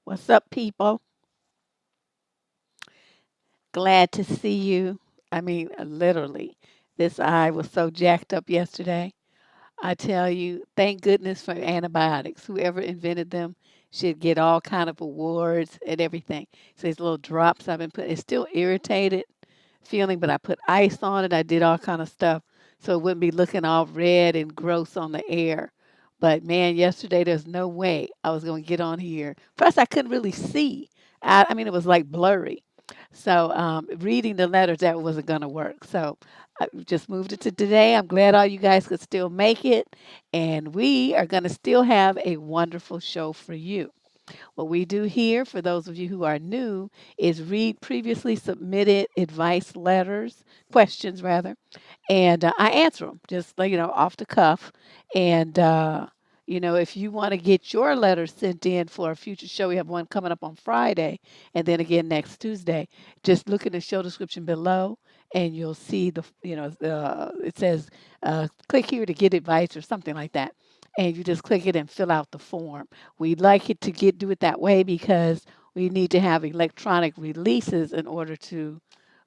What's up, people? Glad to see you. I mean, literally, this eye was so jacked up yesterday. I tell you, thank goodness for antibiotics. Whoever invented them should get all kind of awards and everything. So these little drops I've been putting, it's still irritated feeling, but I put ice on it. I did all kind of stuff so it wouldn't be looking all red and gross on the air. But man, yesterday there's no way I was going to get on here. Plus, I couldn't really see. I mean, it was like blurry. So reading the letters, that wasn't going to work. So I just moved it to today. I'm glad all you guys could still make it. And we are going to still have a wonderful show for you. What we do here, for those of you who are new, is read previously submitted advice letters, questions rather, and I answer them just like, off the cuff. And if you want to get your letters sent in for a future show, we have one coming up on Friday, and then again next Tuesday. Just look at the show description below, and you'll see it says click here to get advice or something like that. And you just click it and fill out the form. We'd like it to do it that way because we need to have electronic releases in order to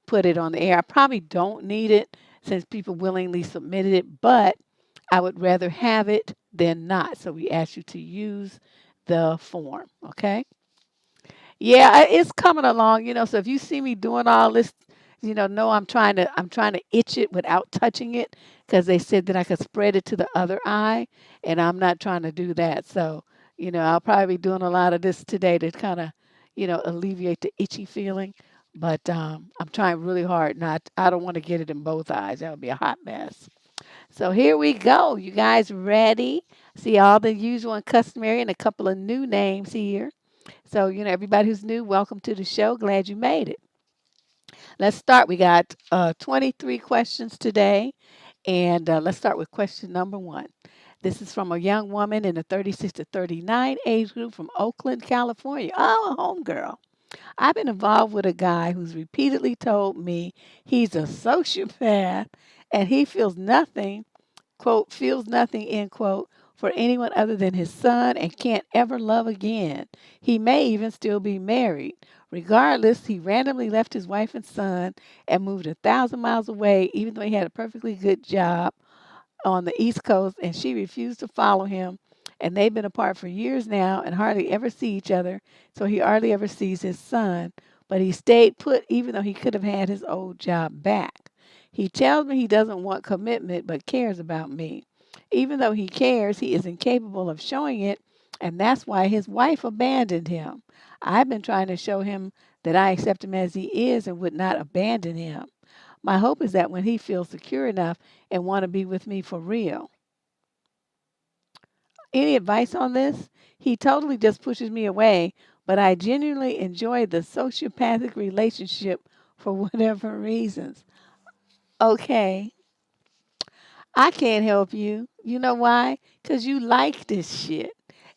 put it on the air. I probably don't need it since people willingly submitted it, but I would rather have it than not. So we ask you to use the form, okay? Yeah, it's coming along, so if you see me doing all this, know I'm trying to itch it without touching it because they said that I could spread it to the other eye, and I'm not trying to do that. So, I'll probably be doing a lot of this today to kind of, alleviate the itchy feeling. But I'm trying really hard not. I don't want to get it in both eyes. That would be a hot mess. So here we go. You guys ready? See all the usual and customary and a couple of new names here. So, everybody who's new, welcome to the show. Glad you made it. Let's start. We got 23 questions today. And let's start with question number one. This is from a young woman in the 36 to 39 age group from Oakland, California. Oh, a homegirl. I've been involved with a guy who's repeatedly told me he's a sociopath and he feels nothing, quote, feels nothing, end quote, for anyone other than his son and can't ever love again. He may even still be married. Regardless, he randomly left his wife and son and moved 1,000 miles away, even though he had a perfectly good job on the East Coast, and she refused to follow him. And they've been apart for years now and hardly ever see each other, so he hardly ever sees his son. But he stayed put even though he could have had his old job back. He tells me he doesn't want commitment but cares about me. Even though he cares, he is incapable of showing it, and that's why his wife abandoned him. I've been trying to show him that I accept him as he is and would not abandon him. My hope is that when he feels secure enough and want to be with me for real. Any advice on this? He totally just pushes me away, but I genuinely enjoy the sociopathic relationship for whatever reasons. Okay, I can't help you. You know why? Because you like this shit.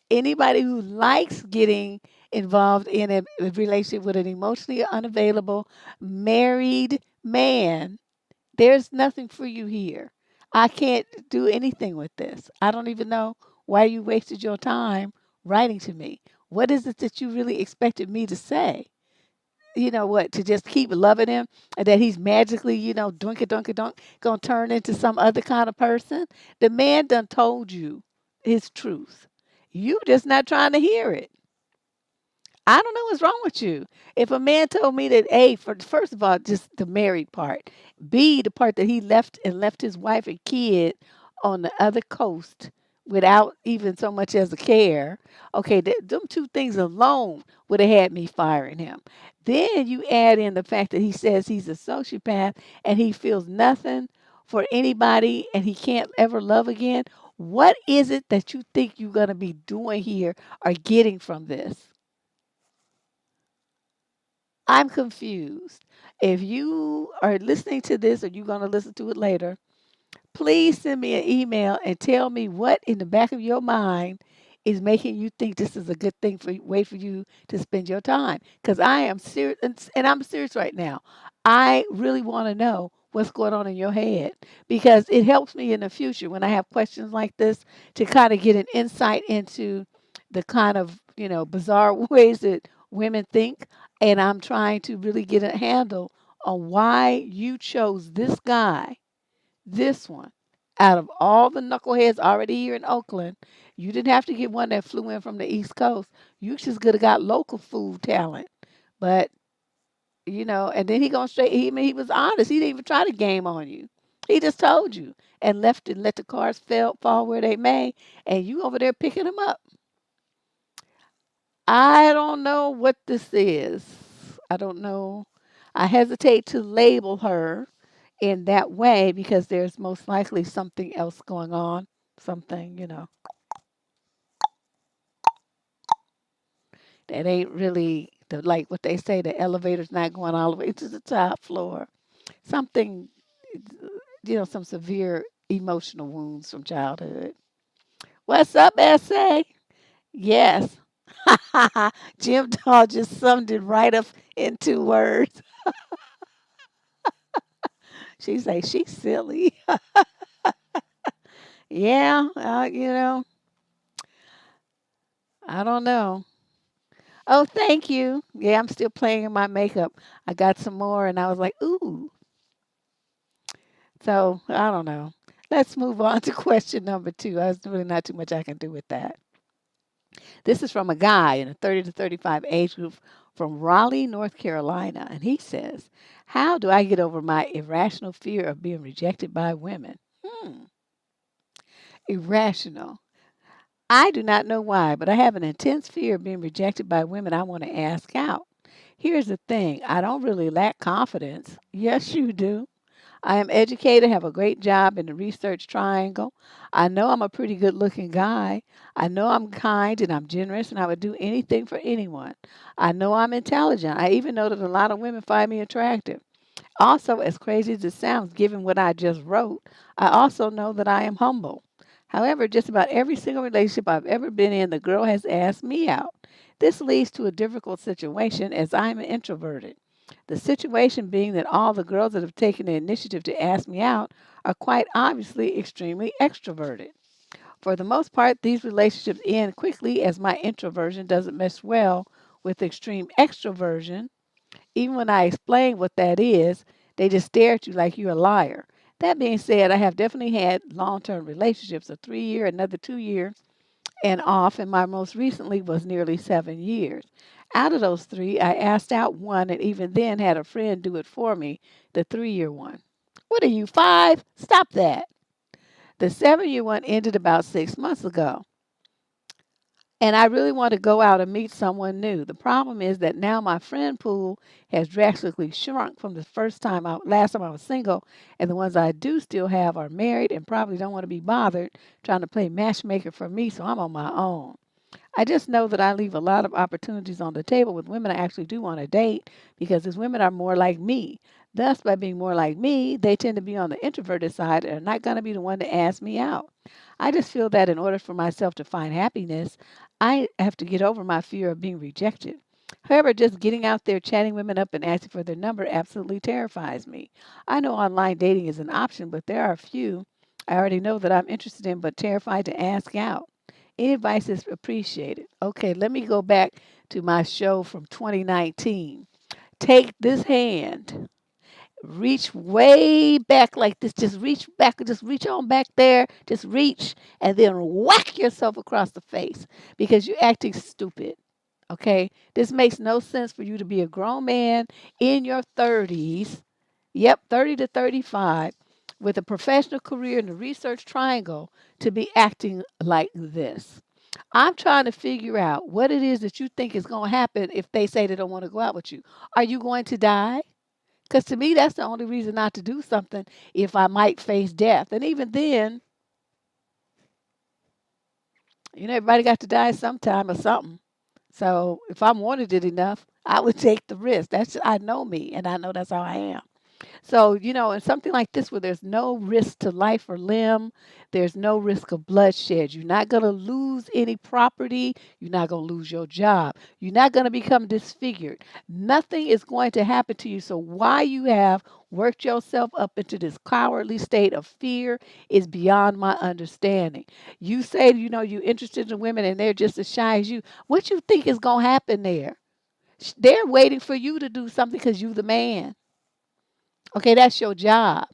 Anybody who likes getting involved in a relationship with an emotionally unavailable married man, there's nothing for you here. I can't do anything with this. I don't even know why you wasted your time writing to me. What is it that you really expected me to say? You know what? To just keep loving him and that he's magically, dunk it, dunk it, dunk, gonna turn into some other kind of person? The man done told you his truth. You just not trying to hear it. I don't know what's wrong with you. If a man told me that, A, for first of all, just the married part, B, the part that he left his wife and kid on the other coast without even so much as a care. Okay, them two things alone would have had me firing him. Then you add in the fact that he says he's a sociopath and he feels nothing for anybody and he can't ever love again. What is it that you think you're going to be doing here or getting from this? I'm confused. If you are listening to this or you're going to listen to it later, please send me an email and tell me what in the back of your mind is making you think this is a good thing for way for you to spend your time. Because I am serious, and I'm serious right now. I really want to know what's going on in your head because it helps me in the future when I have questions like this to kind of get an insight into the kind of bizarre ways that women think, and I'm trying to really get a handle on why you chose this guy, this one, out of all the knuckleheads already here in Oakland. You didn't have to get one that flew in from the East Coast. You just could have got local food talent. But, and then he going straight, he was honest. He didn't even try to game on you. He just told you and left and let the cards fall where they may, and you over there picking them up. I don't know what this is. I don't know. I hesitate to label her in that way because there's most likely something else going on. Something, that ain't really like what they say, the elevator's not going all the way to the top floor. Something, some severe emotional wounds from childhood. What's up, SA? Yes. Jim Doll just summed it right up in 2 words. She say she's silly. Yeah, I don't know. Oh, thank you. Yeah, I'm still playing in my makeup. I got some more, and I was like, ooh. So I don't know. Let's move on to question number 2. There's really not too much I can do with that. This is from a guy in a 30 to 35 age group from Raleigh, North Carolina, and he says, "How do I get over my irrational fear of being rejected by women?" Irrational. I do not know why, but I have an intense fear of being rejected by women I want to ask out. Here's the thing, I don't really lack confidence. Yes, you do. I am educated, have a great job in the research triangle. I know I'm a pretty good looking guy. I know I'm kind and I'm generous and I would do anything for anyone. I know I'm intelligent. I even know that a lot of women find me attractive. Also, as crazy as it sounds, given what I just wrote, I also know that I am humble. However, just about every single relationship I've ever been in, the girl has asked me out. This leads to a difficult situation as I'm introverted. The situation being that all the girls that have taken the initiative to ask me out are quite obviously extremely extroverted. For the most part, these relationships end quickly as my introversion doesn't mesh well with extreme extroversion. Even when I explain what that is, they just stare at you like you're a liar. That being said, I have definitely had long term relationships, a 3 year, another 2 year, and off, and my most recently was nearly 7 years. Out of those three, I asked out one and even then had a friend do it for me, the 3 year one. What are you, 5? Stop that. The 7 year one ended about 6 months ago. And I really want to go out and meet someone new. The problem is that now my friend pool has drastically shrunk from the last time I was single, and the ones I do still have are married and probably don't want to be bothered trying to play matchmaker for me, so I'm on my own. I just know that I leave a lot of opportunities on the table with women I actually do want to date because these women are more like me. Thus, by being more like me, they tend to be on the introverted side and are not going to be the one to ask me out. I just feel that in order for myself to find happiness, I have to get over my fear of being rejected. However, just getting out there chatting women up and asking for their number absolutely terrifies me. I know online dating is an option, but there are a few I already know that I'm interested in but terrified to ask out. Any advice is appreciated. Okay, let me go back to my show from 2019. Take this hand, reach way back like this. Just reach back, just reach on back there. Just reach and then whack yourself across the face because you're acting stupid. Okay, this makes no sense for you to be a grown man in your 30s. Yep, 30 to 35 with a professional career in the research triangle to be acting like this. I'm trying to figure out what it is that you think is going to happen if they say they don't want to go out with you. Are you going to die? Because to me, that's the only reason not to do something if I might face death. And even then, everybody got to die sometime or something. So if I wanted it enough, I would take the risk. I know me, and I know that's how I am. So, in something like this where there's no risk to life or limb, there's no risk of bloodshed. You're not going to lose any property. You're not going to lose your job. You're not going to become disfigured. Nothing is going to happen to you. So, why you have worked yourself up into this cowardly state of fear is beyond my understanding. You say, you're interested in women and they're just as shy as you. What you think is going to happen there? They're waiting for you to do something because you the man. Okay, that's your job.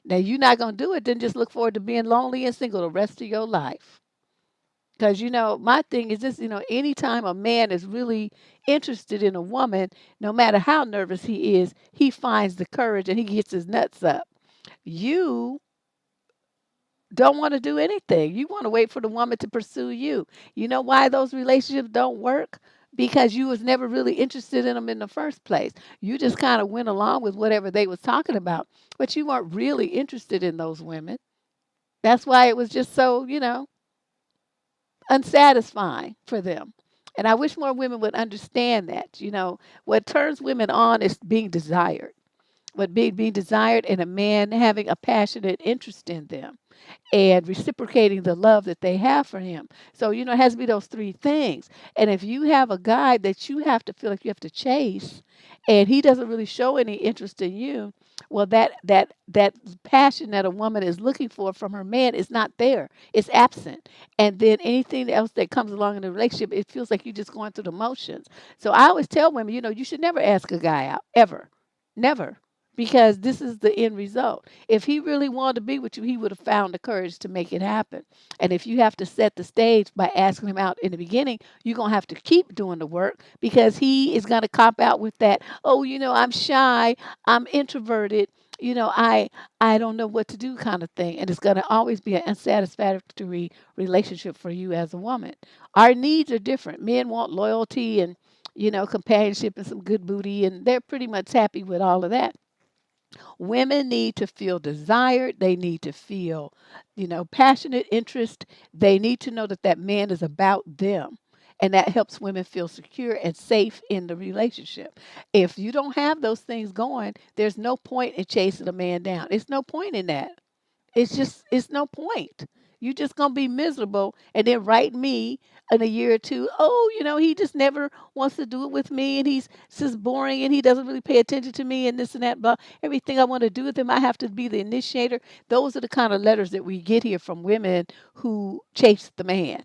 Now you're not gonna do it, then just look forward to being lonely and single the rest of your life. Because my thing is this, anytime a man is really interested in a woman, no matter how nervous he is, he finds the courage and he gets his nuts up. You don't want to do anything. You want to wait for the woman to pursue you. You know why those relationships don't work? Because you was never really interested in them in the first place. You just kind of went along with whatever they was talking about, but you weren't really interested in those women. That's why it was just so, unsatisfying for them. And I wish more women would understand that. What turns women on is being desired. What being desired and a man having a passionate interest in them and reciprocating the love that they have for him. So, it has to be those three things. And if you have a guy that you have to feel like you have to chase and he doesn't really show any interest in you, well that passion that a woman is looking for from her man is not there. It's absent. And then anything else that comes along in the relationship, it feels like you're just going through the motions. So I always tell women, you should never ask a guy out ever. Never. Because this is the end result. If he really wanted to be with you, he would have found the courage to make it happen. And if you have to set the stage by asking him out in the beginning, you're going to have to keep doing the work because he is going to cop out with that, oh, I'm shy, I'm introverted, I don't know what to do kind of thing. And it's going to always be an unsatisfactory relationship for you as a woman. Our needs are different. Men want loyalty and, companionship and some good booty, and they're pretty much happy with all of that. Women need to feel desired. They need to feel, passionate interest. They need to know that that man is about them. And that helps women feel secure and safe in the relationship. If you don't have those things going, there's no point in chasing a man down. It's no point in that. It's no point. You just gonna be miserable and then write me in a year or two, oh, he just never wants to do it with me and he's just boring and he doesn't really pay attention to me and this and that, blah. Everything I want to do with him, I have to be the initiator. Those are the kind of letters that we get here from women who chase the man.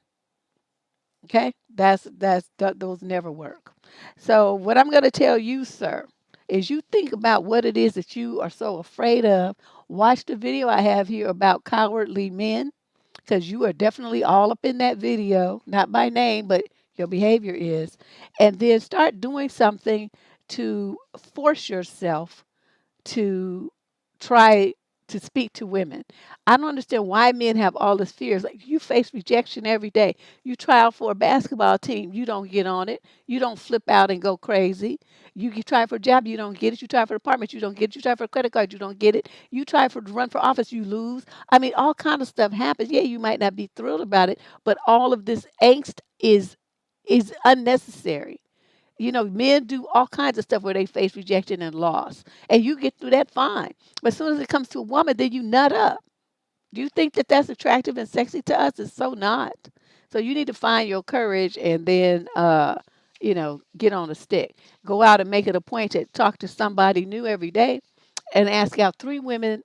Okay? Those never work. So what I'm gonna tell you, sir, is you think about what it is that you are so afraid of. Watch the video I have here about cowardly men because you are definitely all up in that video, not by name, but your behavior is. And then start doing something to force yourself to try to speak to women. I don't understand why men have all this fears. Like you face rejection every day. You try out for a basketball team, you don't get on it. You don't flip out and go crazy. You try for a job, you don't get it. You try for an apartment, you don't get it. You try for a credit card, you don't get it. You try for to run for office, you lose. I mean, all kind of stuff happens. Yeah, you might not be thrilled about it, but all of this angst is unnecessary. Men do all kinds of stuff where they face rejection and loss, and you get through that fine. But as soon as it comes to a woman, then you nut up. Do you think that that's attractive and sexy to us? It's so not. So you need to find your courage and then, get on a stick. Go out and make it a point to talk to somebody new every day and ask out 3 women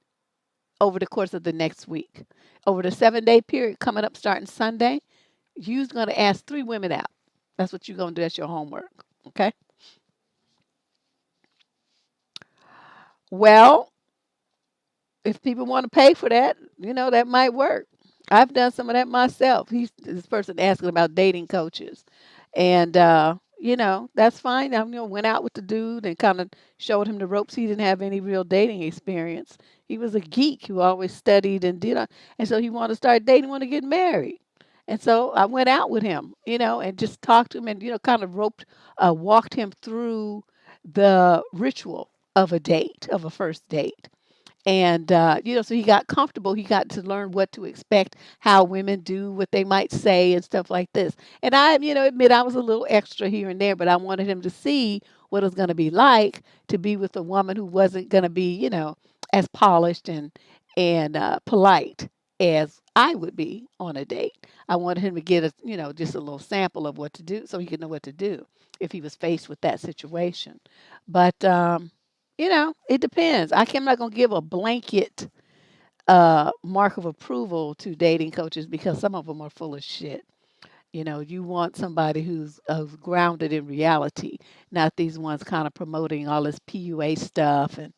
over the course of the next week. Over the 7-day period coming up starting Sunday, you're going to ask 3 women out. That's what you're going to do. That's your homework. Okay? Well, if people want to pay for that, that might work. I've done some of that myself. This person asking about dating coaches, and that's fine. I went out with the dude and kind of showed him the ropes. He didn't have any real dating experience. He was a geek who always studied and and so he wanted to start dating, want to get married. And so I went out with him, and just talked to him and kind of walked him through the ritual of a date, of a first date. And, so he got comfortable. He got to learn what to expect, how women do, what they might say, and stuff like this. And I, admit I was a little extra here and there, but I wanted him to see what it's going to be like to be with a woman who wasn't going to be, as polished and polite as I would be on a date. I wanted him to get a, just a little sample of what to do so he could know what to do if he was faced with that situation. But it depends. I'm not going to give a blanket mark of approval to dating coaches because some of them are full of shit. You want somebody who's grounded in reality, not these ones kind of promoting all this PUA stuff and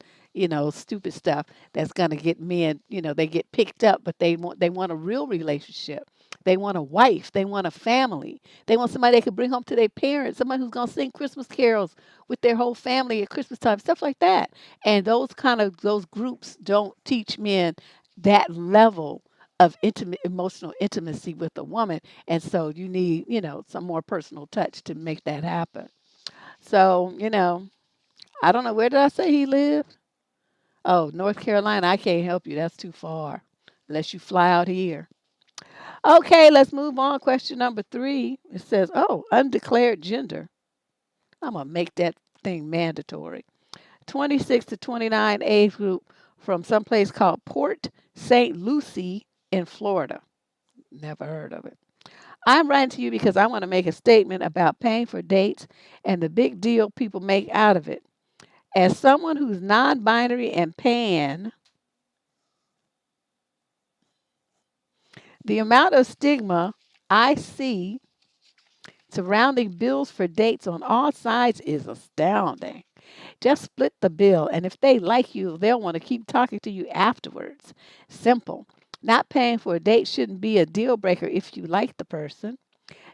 stupid stuff that's going to get men. They get picked up, but they want a real relationship. They want a wife. They want a family. They want somebody they could bring home to their parents. Somebody who's going to sing Christmas carols with their whole family at Christmas time, stuff like that. And those groups don't teach men that level of intimate emotional intimacy with a woman, and so you need some more personal touch to make that happen. So I don't know, where did I say he lived? Oh, North Carolina. I can't help you, that's too far unless you fly out here. Okay, let's move on. Question number 3. It says, oh, undeclared gender. I'm gonna make that thing mandatory. 26 to 29 age group from someplace called Port St. Lucie in Florida. Never heard of it. I'm writing to you because I want to make a statement about paying for dates and the big deal people make out of it. As someone who's non binary and pan, the amount of stigma I see surrounding bills for dates on all sides is astounding. Just split the bill, and if they like you, they'll want to keep talking to you afterwards. Simple. Not paying for a date shouldn't be a deal breaker if you like the person.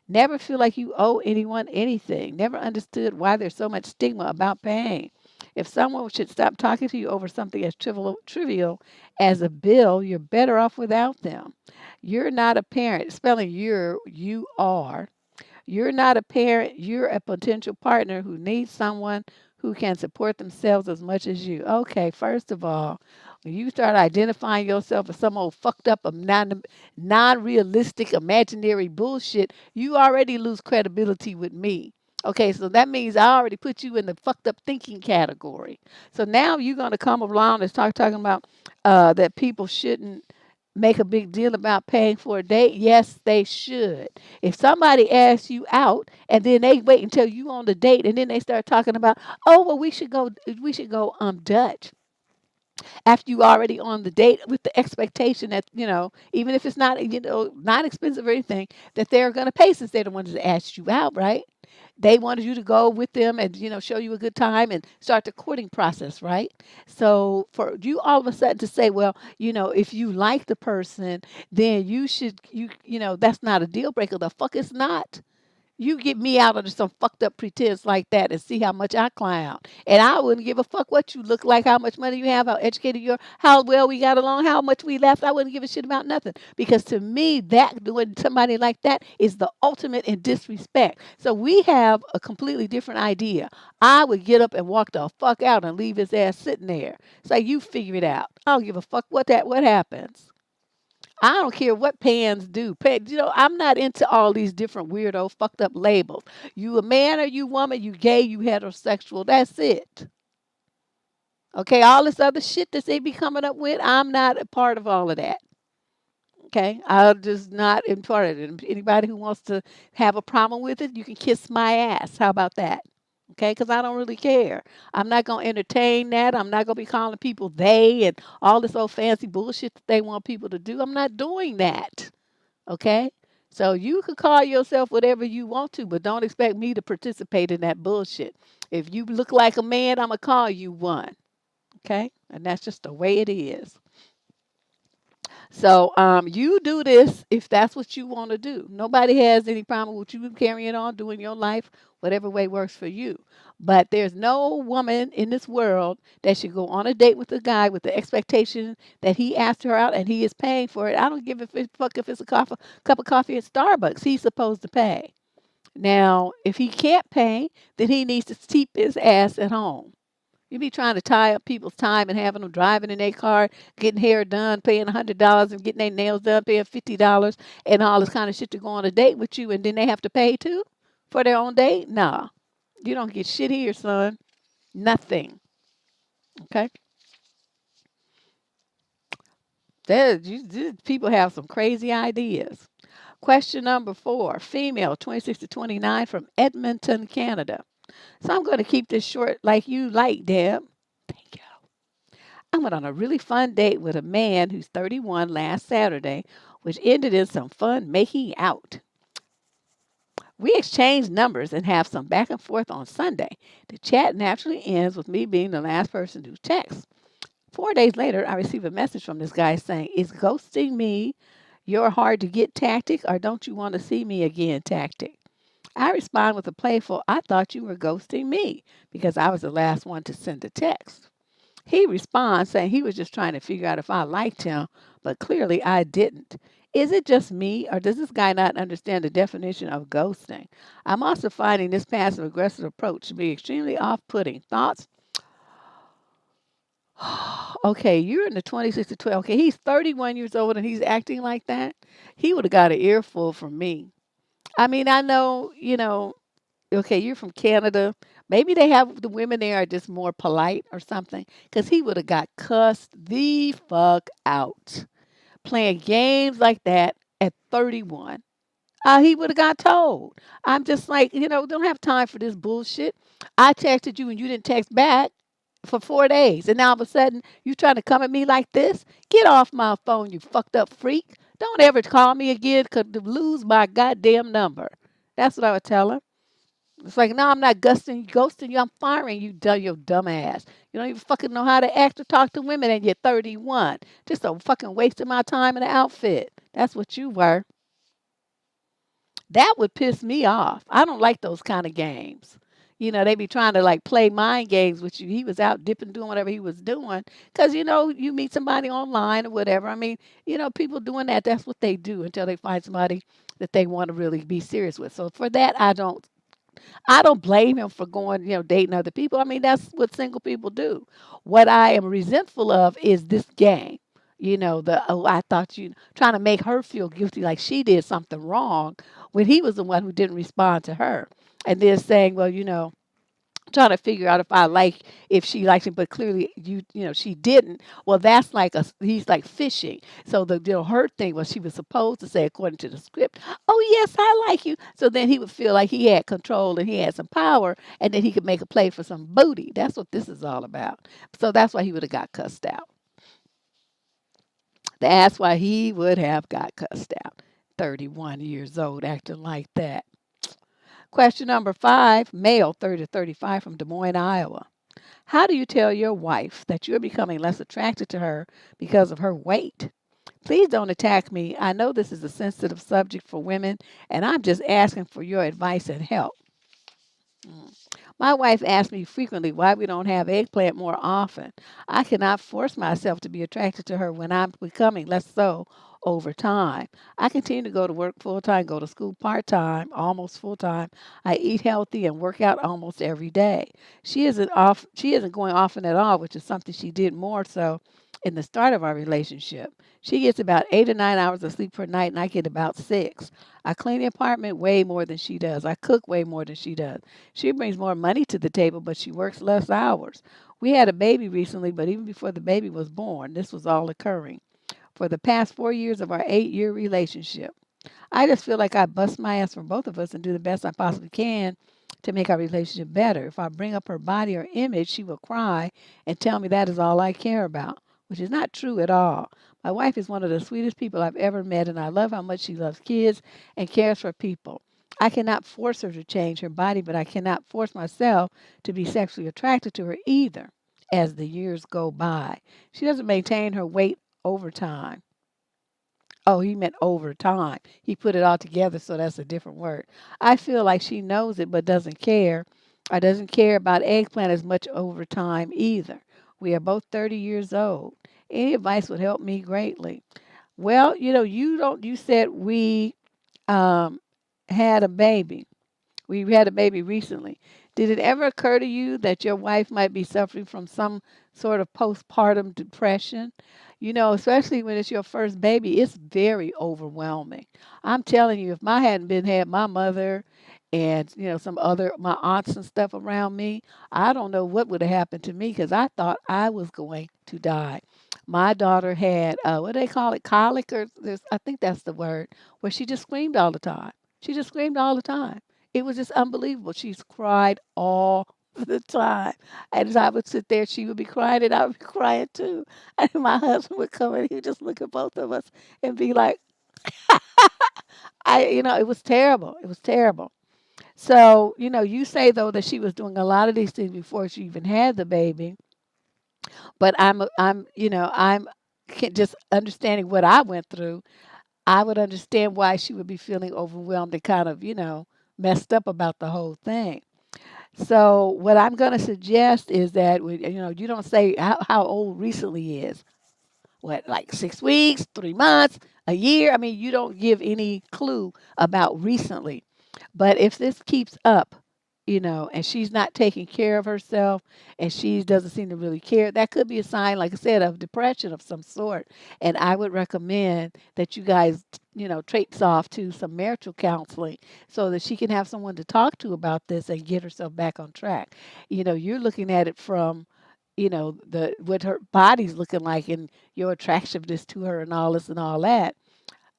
Never feel like you owe anyone anything. Never understood why there's so much stigma about paying. If someone should stop talking to you over something as trivial as a bill, you're better off without them. You're not a parent. Spelling you are. You're not a parent, you're a potential partner who needs someone who can support themselves as much as you. Okay, first of all, when you start identifying yourself as some old fucked up, non-realistic, imaginary bullshit, you already lose credibility with me. Okay, so that means I already put you in the fucked up thinking category. So now you're going to come along and start talking about that people shouldn't make a big deal about paying for a date. Yes, they should. If somebody asks you out and then they wait until you on the date and then they start talking about, oh well, we should go Dutch after you already on the date with the expectation that even if it's not not expensive or anything, that they're going to pay since they're the ones that asked you out, right? They wanted you to go with them and show you a good time and start the courting process, right? So for you all of a sudden to say, well, if you like the person, then you should that's not a deal breaker. The fuck it's not. You get me out under some fucked up pretense like that and see how much I clown. And I wouldn't give a fuck what you look like, how much money you have, how educated you are, how well we got along, how much we left. I wouldn't give a shit about nothing. Because to me, that doing somebody like that is the ultimate in disrespect. So we have a completely different idea. I would get up and walk the fuck out and leave his ass sitting there. Say, you figure it out. I don't give a fuck what happens. I don't care what pans do. I'm not into all these different weirdo fucked up labels. You a man or you woman, you gay, you heterosexual. That's it. Okay, all this other shit that they be coming up with, I'm not a part of all of that. Okay, I'm just not in part of it. Anybody who wants to have a problem with it, you can kiss my ass. How about that? Okay, because I don't really care. I'm not going to entertain that. I'm not going to be calling people they and all this old fancy bullshit that they want people to do. I'm not doing that. Okay? So you can call yourself whatever you want to, but don't expect me to participate in that bullshit. If you look like a man, I'm going to call you one. Okay? And that's just the way it is. So you do this if that's what you want to do. Nobody has any problem with you carrying on, doing your life, whatever way works for you. But there's no woman in this world that should go on a date with a guy with the expectation that he asked her out and he is paying for it. I don't give a fuck if it's a cup of coffee at Starbucks. He's supposed to pay. Now, if he can't pay, then he needs to keep his ass at home. You be trying to tie up people's time and having them driving in their car, getting hair done, paying $100 and getting their nails done, paying $50 and all this kind of shit to go on a date with you, and then they have to pay too for their own date? No, You don't get shit here, son. Nothing. Okay. People have some crazy ideas. Question number 4, female, 26 to 29 from Edmonton, Canada. So I'm going to keep this short like you like, Deb. Thank you. I went on a really fun date with a man who's 31 last Saturday, which ended in some fun making out. We exchange numbers and have some back and forth on Sunday. The chat naturally ends with me being the last person to text. 4 days later, I receive a message from this guy saying, "Is ghosting me your hard to get tactic or don't you want to see me again tactic?" I respond with a playful, "I thought you were ghosting me," because I was the last one to send a text. He responds saying he was just trying to figure out if I liked him, but clearly I didn't. Is it just me, or does this guy not understand the definition of ghosting? I'm also finding this passive aggressive approach to be extremely off putting. Thoughts? Okay, you're in the 26 to 12. Okay, he's 31 years old and he's acting like that. He would have got an earful from me. I mean, I know, okay, you're from Canada. Maybe they have the women there are just more polite or something. Because he would have got cussed the fuck out playing games like that at 31. He would have got told. I'm just like, don't have time for this bullshit. I texted you and you didn't text back for 4 days. And now all of a sudden you trying to come at me like this? Get off my phone, you fucked up freak. Don't ever call me again because to lose my goddamn number. That's what I would tell him. It's like, no, I'm not ghosting you. I'm firing you, your dumb ass. You don't even fucking know how to act or talk to women and you're 31. Just a fucking waste of my time in the outfit. That's what you were. That would piss me off. I don't like those kind of games. They be trying to like play mind games with you. He was out dipping, doing whatever he was doing. Because, you meet somebody online or whatever. I mean, people doing that, that's what they do until they find somebody that they want to really be serious with. So for that, I don't blame him for going, dating other people. I mean, that's what single people do. What I am resentful of is this game. I thought you trying to make her feel guilty like she did something wrong when he was the one who didn't respond to her. And then saying, well, trying to figure out if she likes him, but clearly she didn't. Well, that's like he's like fishing. So her thing was she was supposed to say according to the script, "Oh yes, I like you." So then he would feel like he had control and he had some power, and then he could make a play for some booty. That's what this is all about. So that's why he would have got cussed out. That's why he would have got cussed out. 31 years old, acting like that. Question number 5, male, 30 to 35 from Des Moines, Iowa. How do you tell your wife that you're becoming less attracted to her because of her weight? Please don't attack me. I know this is a sensitive subject for women, and I'm just asking for your advice and help. My wife asks me frequently why we don't have eggplant more often. I cannot force myself to be attracted to her when I'm becoming less so over time. I continue to go to work full time, go to school part time, almost full time. I eat healthy and work out almost every day. She isn't going often at all, which is something she did more so in the start of our relationship. She gets about 8 or 9 hours of sleep per night and I get about 6. I clean the apartment way more than she does. I cook way more than she does. She brings more money to the table, but she works less hours. We had a baby recently, but even before the baby was born, this was all occurring. For the past 4 years of our 8-year relationship, I just feel like I bust my ass for both of us and do the best I possibly can to make our relationship better. If I bring up her body or image, she will cry and tell me that is all I care about, which is not true at all. My wife is one of the sweetest people I've ever met, and I love how much she loves kids and cares for people. I cannot force her to change her body, but I cannot force myself to be sexually attracted to her either as the years go by. She doesn't maintain her weight over time. Oh, he meant over time. He put it all together, so that's a different word. I feel like she knows it but doesn't care, or doesn't care about eggplant as much over time either. We are both 30 years old. Any advice would help me greatly. Well, you said we um, had a baby. We had a baby recently. Did it ever occur to you that your wife might be suffering from some sort of postpartum depression? Especially when it's your first baby, it's very overwhelming. I'm telling you, if I hadn't been had my mother and some other my aunts and stuff around me, I don't know what would have happened to me because I thought I was going to die. My daughter had what do they call it, colic, or I think that's the word, where she just screamed all the time. She just screamed all the time. It was just unbelievable. She's cried all the time. And as I would sit there, she would be crying and I would be crying too. And my husband would come and he would just look at both of us and be like, it was terrible. It was terrible. So, you say though that she was doing a lot of these things before she even had the baby, but I'm just understanding what I went through. I would understand why she would be feeling overwhelmed and kind of, messed up about the whole thing. So, what I'm going to suggest is that you don't say how old recently is. What, like 6 weeks, 3 months, a year? I mean, you don't give any clue about recently. But if this keeps up, and she's not taking care of herself and she doesn't seem to really care, that could be a sign, like I said, of depression of some sort. And I would recommend that you guys, traipse off to some marital counseling so that she can have someone to talk to about this and get herself back on track. You're looking at it from the what her body's looking like and your attractiveness to her and all this and all that.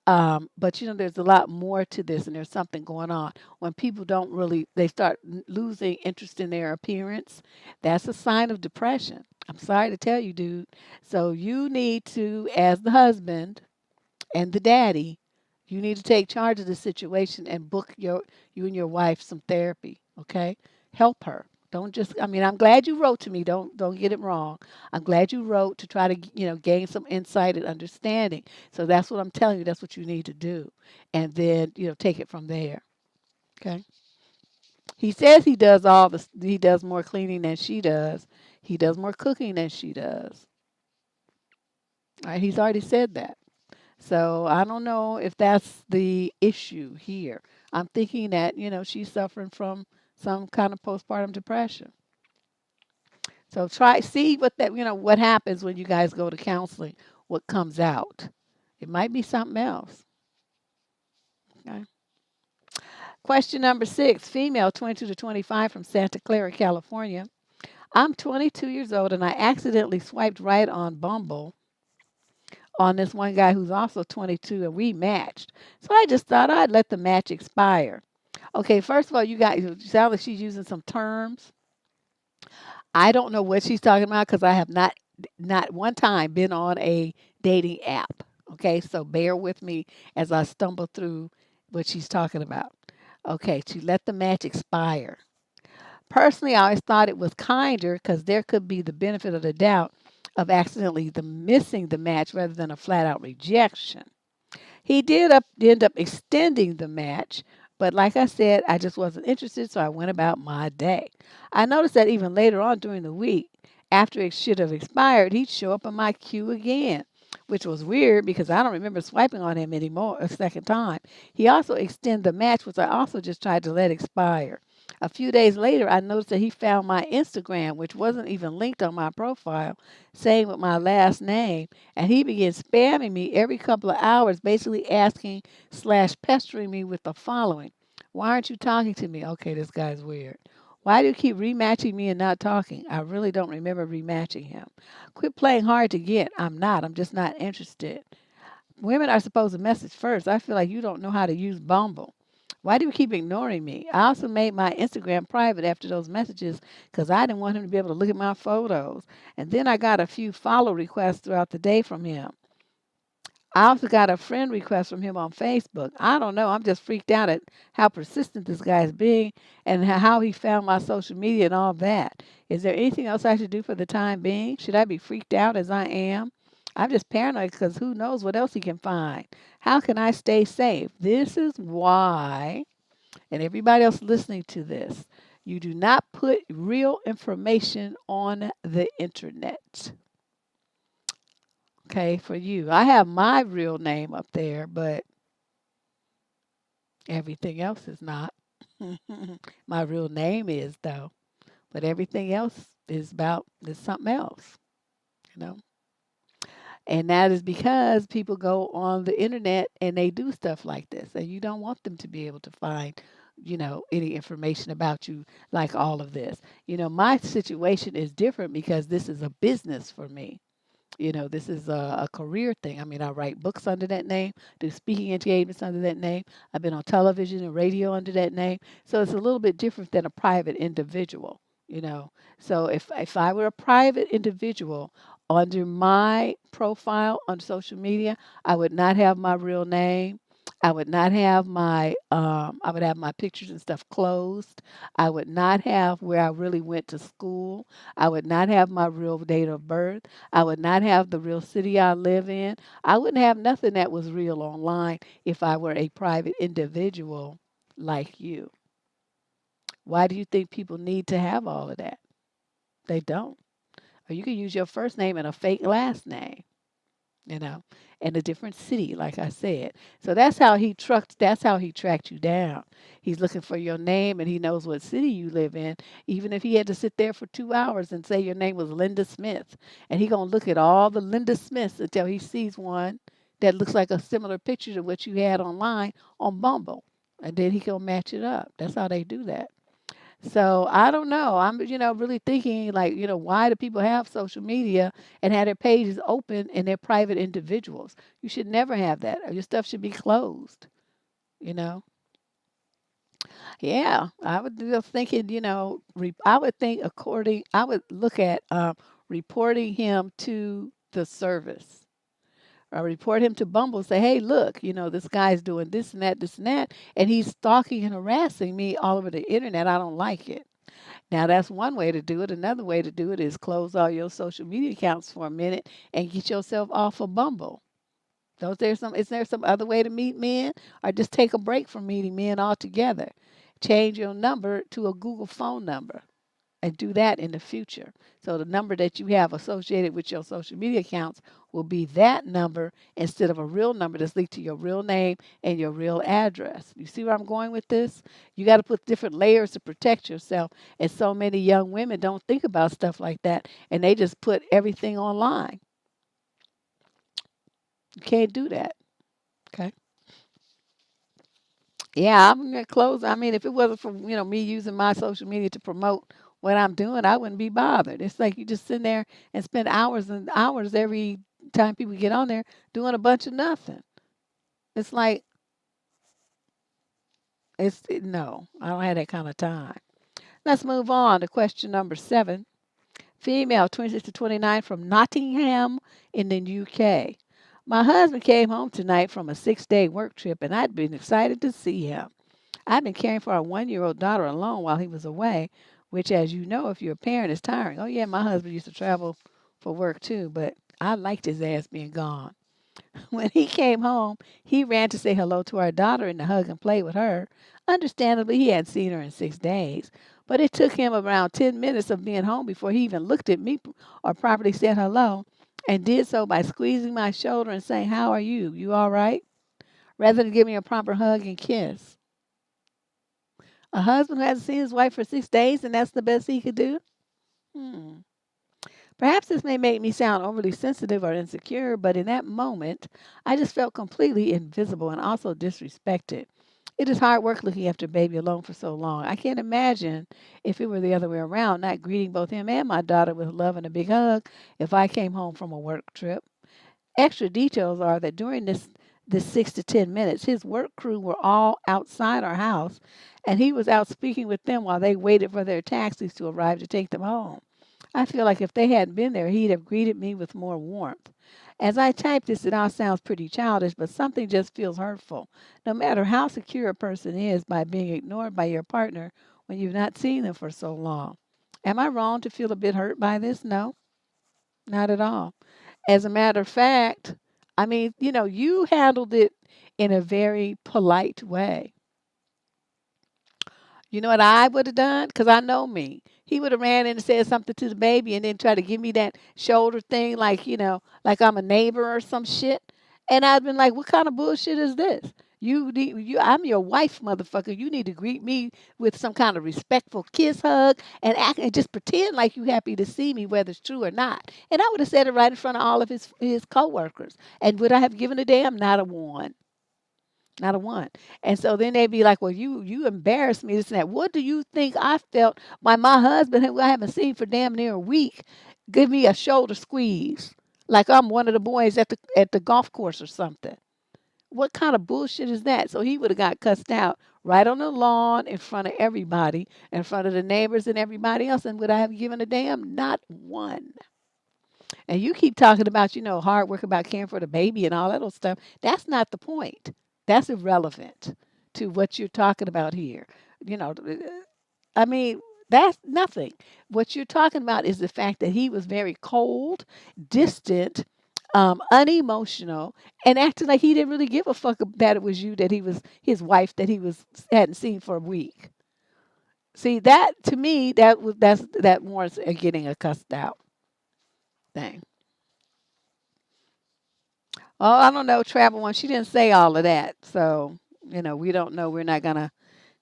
But there's a lot more to this, and there's something going on. When people don't really, they start losing interest in their appearance. That's a sign of depression. I'm sorry to tell you, dude. So you need to, as the husband and the daddy, you need to take charge of the situation and book you and your wife some therapy. Okay, help her. Don't just. I mean, I'm glad you wrote to me. Don't get it wrong. I'm glad you wrote to try to gain some insight and understanding. So that's what I'm telling you. That's what you need to do, and then take it from there. Okay. He says he does all this. He does more cleaning than she does. He does more cooking than she does. All right, he's already said that. So I don't know if that's the issue here. I'm thinking that, she's suffering from some kind of postpartum depression. So see what happens when you guys go to counseling, what comes out. It might be something else. Okay. Question number 6, female 22 to 25 from Santa Clara, California. I'm 22 years old and I accidentally swiped right on Bumble on this one guy who's also 22 and we matched. So I just thought I'd let the match expire. Okay, first of all, you sound like she's using some terms. I don't know what she's talking about because I have not one time been on a dating app. Okay, so bear with me as I stumble through what she's talking about. Okay, to let the match expire. Personally, I always thought it was kinder because there could be the benefit of the doubt of accidentally missing the match rather than a flat out rejection. He did end up extending the match, but like I said, I just wasn't interested, so I went about my day. I noticed that even later on during the week, after it should have expired, he'd show up in my queue again, which was weird because I don't remember swiping on him anymore a second time. He also extended the match, which I also just tried to let expire. A few days later, I noticed that he found my Instagram, which wasn't even linked on my profile, same with my last name, and he began spamming me every couple of hours, basically asking slash pestering me with the following. Why aren't you talking to me? Okay, this guy's weird. Why do you keep rematching me and not talking? I really don't remember rematching him. Quit playing hard to get. I'm not. I'm just not interested. Women are supposed to message first. I feel like you don't know how to use Bumble. Why do you keep ignoring me? I also made my Instagram private after those messages because I didn't want him to be able to look at my photos. And then I got a few follow requests throughout the day from him. I also got a friend request from him on Facebook. I don't know. I'm just freaked out at how persistent this guy is being and how he found my social media and all that. Is there anything else I should do for the time being? Should I be freaked out as I am? I'm just paranoid because who knows what else he can find. How can I stay safe? This is why, and everybody else listening to this, you do not put real information on the internet. Okay, for you. I have my real name up there, but everything else is not. My real name is though, but everything else is something else, you know. And that is because people go on the internet and they do stuff like this, and you don't want them to be able to find, any information about you, like all of this. My situation is different because this is a business for me. This is a career thing. I mean, I write books under that name, do speaking engagements under that name. I've been on television and radio under that name. So it's a little bit different than a private individual, you know. So if I were a private individual under my profile on social media, I would not have my real name. I would not have I would have my pictures and stuff closed. I would not have where I really went to school. I would not have my real date of birth. I would not have the real city I live in. I wouldn't have nothing that was real online if I were a private individual like you. Why do you think people need to have all of that? They don't. Or you can use your first name and a fake last name, you know, in a different city, like I said. So that's how he tracked you down. He's looking for your name and he knows what city you live in, even if he had to sit there for 2 hours and say your name was Linda Smith. And he gonna look at all the Linda Smiths until he sees one that looks like a similar picture to what you had online on Bumble. And then he gonna match it up. That's how they do that. So I don't know. I'm, really thinking like, why do people have social media and have their pages open and they're private individuals? You should never have that. Your stuff should be closed, you know? Yeah, I would just thinking, I would think I would look at reporting him to the service. Or report him to Bumble, say, hey, look, this guy's doing this and that, and he's stalking and harassing me all over the internet. I don't like it. Now, that's one way to do it. Another way to do it is close all your social media accounts for a minute and get yourself off of Bumble. Is there some other way to meet men? Or just take a break from meeting men altogether? Change your number to a Google phone number and do that in the future. So the number that you have associated with your social media accounts will be that number instead of a real number that's linked to your real name and your real address. You see where I'm going with this? You got to put different layers to protect yourself. And so many young women don't think about stuff like that and they just put everything online. You can't do that. Okay. Yeah, I'm gonna close. I mean, if it wasn't for me using my social media to promote what I'm doing, I wouldn't be bothered. It's like you just sit there and spend hours and hours every time people get on there doing a bunch of nothing. It's like no, I don't have that kind of time. Let's move on to question number 7. Female, 26 to 29, from Nottingham in the UK. My husband came home tonight from a 6-day work trip, and I'd been excited to see him. I've been caring for our 1-year-old daughter alone while he was away, which, as you know, if you're a parent, is tiring. Oh, yeah, my husband used to travel for work too, but I liked his ass being gone. When he came home, he ran to say hello to our daughter and to hug and play with her. Understandably, he hadn't seen her in 6 days, but it took him around 10 minutes of being home before he even looked at me or properly said hello, and did so by squeezing my shoulder and saying, how are you? You all right? Rather than give me a proper hug and kiss. A husband who hasn't seen his wife for 6 days and that's the best he could do? Hmm. Perhaps this may make me sound overly sensitive or insecure, but in that moment, I just felt completely invisible and also disrespected. It is hard work looking after a baby alone for so long. I can't imagine if it were the other way around, not greeting both him and my daughter with love and a big hug if I came home from a work trip. Extra details are that during this 6 to 10 minutes, his work crew were all outside our house, and he was out speaking with them while they waited for their taxis to arrive to take them home. I feel like if they hadn't been there, he'd have greeted me with more warmth. As I type this, it all sounds pretty childish, but something just feels hurtful. No matter how secure a person is by being ignored by your partner when you've not seen them for so long. Am I wrong to feel a bit hurt by this? No, not at all. As a matter of fact, I mean, you handled it in a very polite way. You know what I would have done? Because I know me. He would have ran in and said something to the baby and then try to give me that shoulder thing like, like I'm a neighbor or some shit. And I'd been like, what kind of bullshit is this? I'm your wife, motherfucker. You need to greet me with some kind of respectful kiss, hug, and act and just pretend like you happy to see me, whether it's true or not. And I would have said it right in front of all of his coworkers. And would I have given a damn? Not a one. Not a one. And so then they'd be like, well, you embarrassed me, this and that. What do you think I felt when my husband, who I haven't seen for damn near a week, give me a shoulder squeeze? Like I'm one of the boys at the golf course or something. What kind of bullshit is that? So he would have got cussed out right on the lawn in front of everybody, in front of the neighbors and everybody else. And would I have given a damn? Not one. And you keep talking about, hard work about caring for the baby and all that old stuff. That's not the point. That's irrelevant to what you're talking about here. You know, I mean, that's nothing. What you're talking about is the fact that he was very cold, distant, unemotional, and acting like he didn't really give a fuck that it was you, that he was his wife, that he was hadn't seen for a week. See, that to me, that warrants getting a cussed out thing. Oh, I don't know, travel one. She didn't say all of that, so we don't know. We're not gonna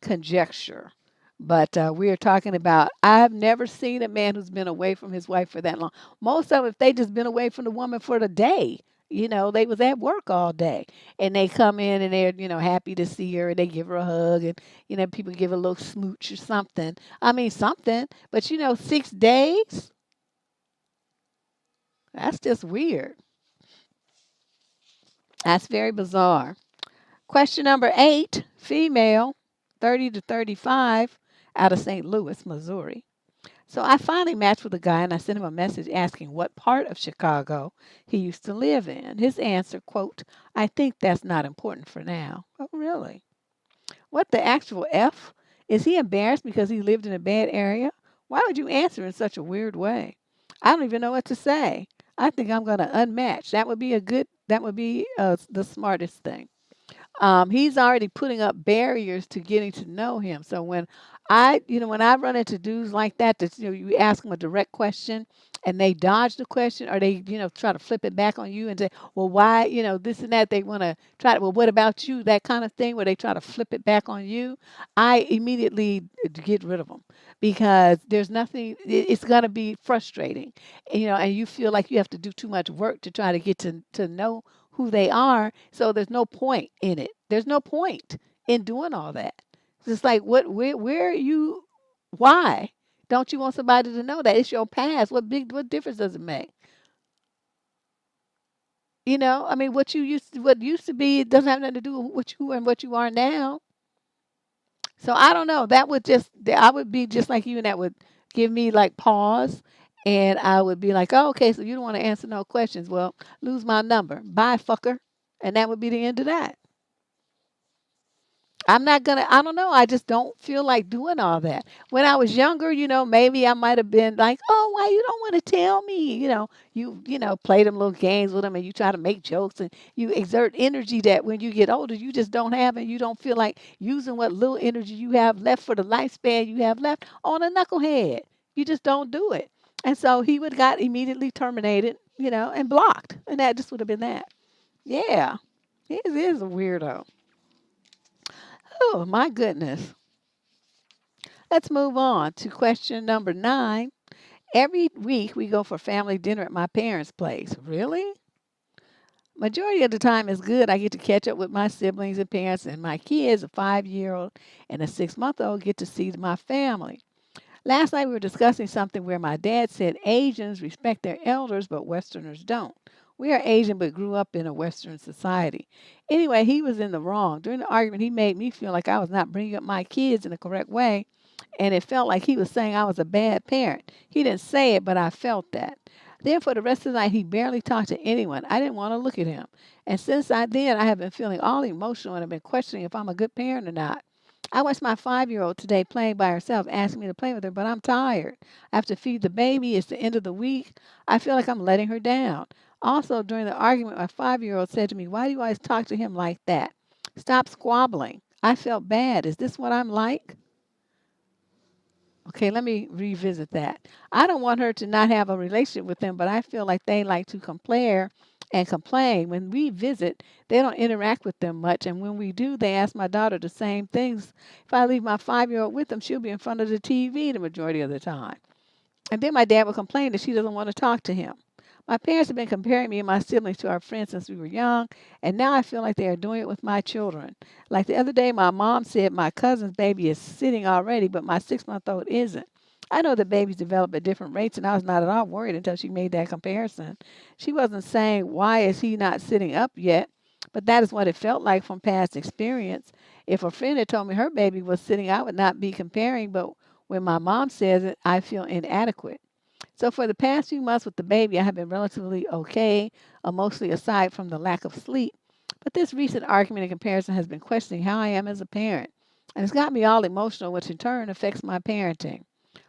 conjecture. But we are talking about. I've never seen a man who's been away from his wife for that long. Most of them, if they just been away from the woman for the day, they was at work all day, and they come in and they're happy to see her, and they give her a hug, and people give a little smooch or something. I mean something, but 6 days. That's just weird. That's very bizarre. Question number 8, female, 30 to 35, out of St. Louis, Missouri. So I finally matched with a guy and I sent him a message asking what part of Chicago he used to live in. His answer, quote, I think that's not important for now. Oh, really? What the actual F? Is he embarrassed because he lived in a bad area? Why would you answer in such a weird way? I don't even know what to say. I think I'm going to unmatch. That would be the smartest thing. He's already putting up barriers to getting to know him. So when I run into dudes like that you ask them a direct question and they dodge the question, or they, try to flip it back on you and say, well, why, this and that, they want to try to, well, what about you? That kind of thing where they try to flip it back on you. I immediately get rid of them because there's nothing, it's going to be frustrating, and you feel like you have to do too much work to try to get to know who they are. So there's no point in it. There's no point in doing all that. It's like where are you, why? Don't you want somebody to know that it's your past? What difference does it make? I mean what used to be, it doesn't have nothing to do with what you and what you are now. So I don't know. I would be just like you, and that would give me like pause, and I would be like, oh, okay, so you don't want to answer no questions. Well, lose my number. Bye, fucker. And that would be the end of that. I don't know. I just don't feel like doing all that. When I was younger, maybe I might have been like, oh, why you don't want to tell me? You play them little games with them and you try to make jokes and you exert energy that when you get older, you just don't have, and you don't feel like using what little energy you have left for the lifespan you have left on a knucklehead. You just don't do it. And so he would got immediately terminated, and blocked. And that just would have been that. Yeah. He is a weirdo. Oh, my goodness. Let's move on to question number 9. Every week we go for family dinner at my parents' place. Really? Majority of the time is good. I get to catch up with my siblings and parents, and my kids, a 5-year-old and a 6-month-old, get to see my family. Last night we were discussing something where my dad said Asians respect their elders, but Westerners don't. We are Asian but grew up in a Western society. Anyway, he was in the wrong. During the argument, he made me feel like I was not bringing up my kids in the correct way, and it felt like he was saying I was a bad parent. He didn't say it, but I felt that. Then for the rest of the night, he barely talked to anyone. I didn't want to look at him. And since I have been feeling all emotional and have been questioning if I'm a good parent or not. I watched my 5-year-old today playing by herself, asking me to play with her, but I'm tired. I have to feed the baby. It's the end of the week. I feel like I'm letting her down. Also, during the argument, my 5-year-old said to me, why do you always talk to him like that? Stop squabbling. I felt bad. Is this what I'm like? Okay, let me revisit that. I don't want her to not have a relationship with them, but I feel like they like to compare and complain. When we visit, they don't interact with them much. And when we do, they ask my daughter the same things. If I leave my 5-year-old with them, she'll be in front of the TV the majority of the time. And then my dad will complain that she doesn't want to talk to him. My parents have been comparing me and my siblings to our friends since we were young, and now I feel like they are doing it with my children. Like the other day, my mom said my cousin's baby is sitting already, but my 6-month-old isn't. I know that babies develop at different rates, and I was not at all worried until she made that comparison. She wasn't saying, why is he not sitting up yet? But that is what it felt like from past experience. If a friend had told me her baby was sitting, I would not be comparing, but when my mom says it, I feel inadequate. So for the past few months with the baby, I have been relatively okay, mostly aside from the lack of sleep. But this recent argument and comparison has been questioning how I am as a parent. And it's got me all emotional, which in turn affects my parenting.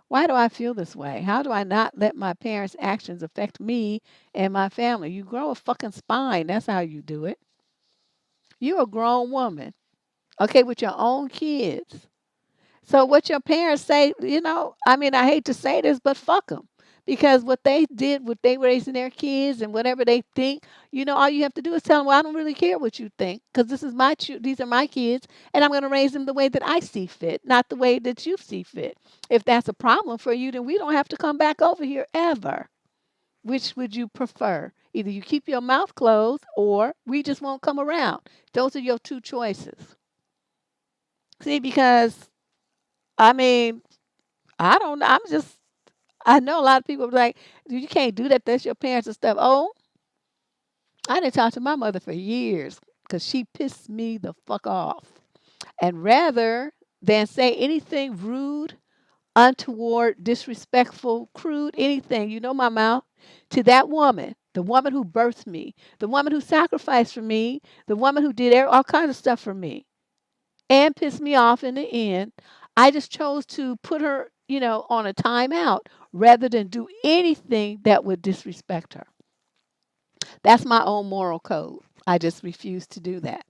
Why do I feel this way? How do I not let my parents' actions affect me and my family? You grow a fucking spine. That's how you do it. You're a grown woman, okay, with your own kids. So what your parents say, I mean, I hate to say this, but fuck them. Because what they did, what they raising their kids and whatever they think, all you have to do is tell them, well, I don't really care what you think because these are my kids and I'm going to raise them the way that I see fit, not the way that you see fit. If that's a problem for you, then we don't have to come back over here ever. Which would you prefer? Either you keep your mouth closed or we just won't come around. Those are your two choices. See, because I mean, I don't know. I know a lot of people be like, you can't do that. That's your parents and stuff. Oh, I didn't talk to my mother for years because she pissed me the fuck off. And rather than say anything rude, untoward, disrespectful, crude, anything, my mouth, to that woman, the woman who birthed me, the woman who sacrificed for me, the woman who did all kinds of stuff for me and pissed me off in the end. I just chose to put her, on a timeout rather than do anything that would disrespect her. That's my own moral code. I just refuse to do that.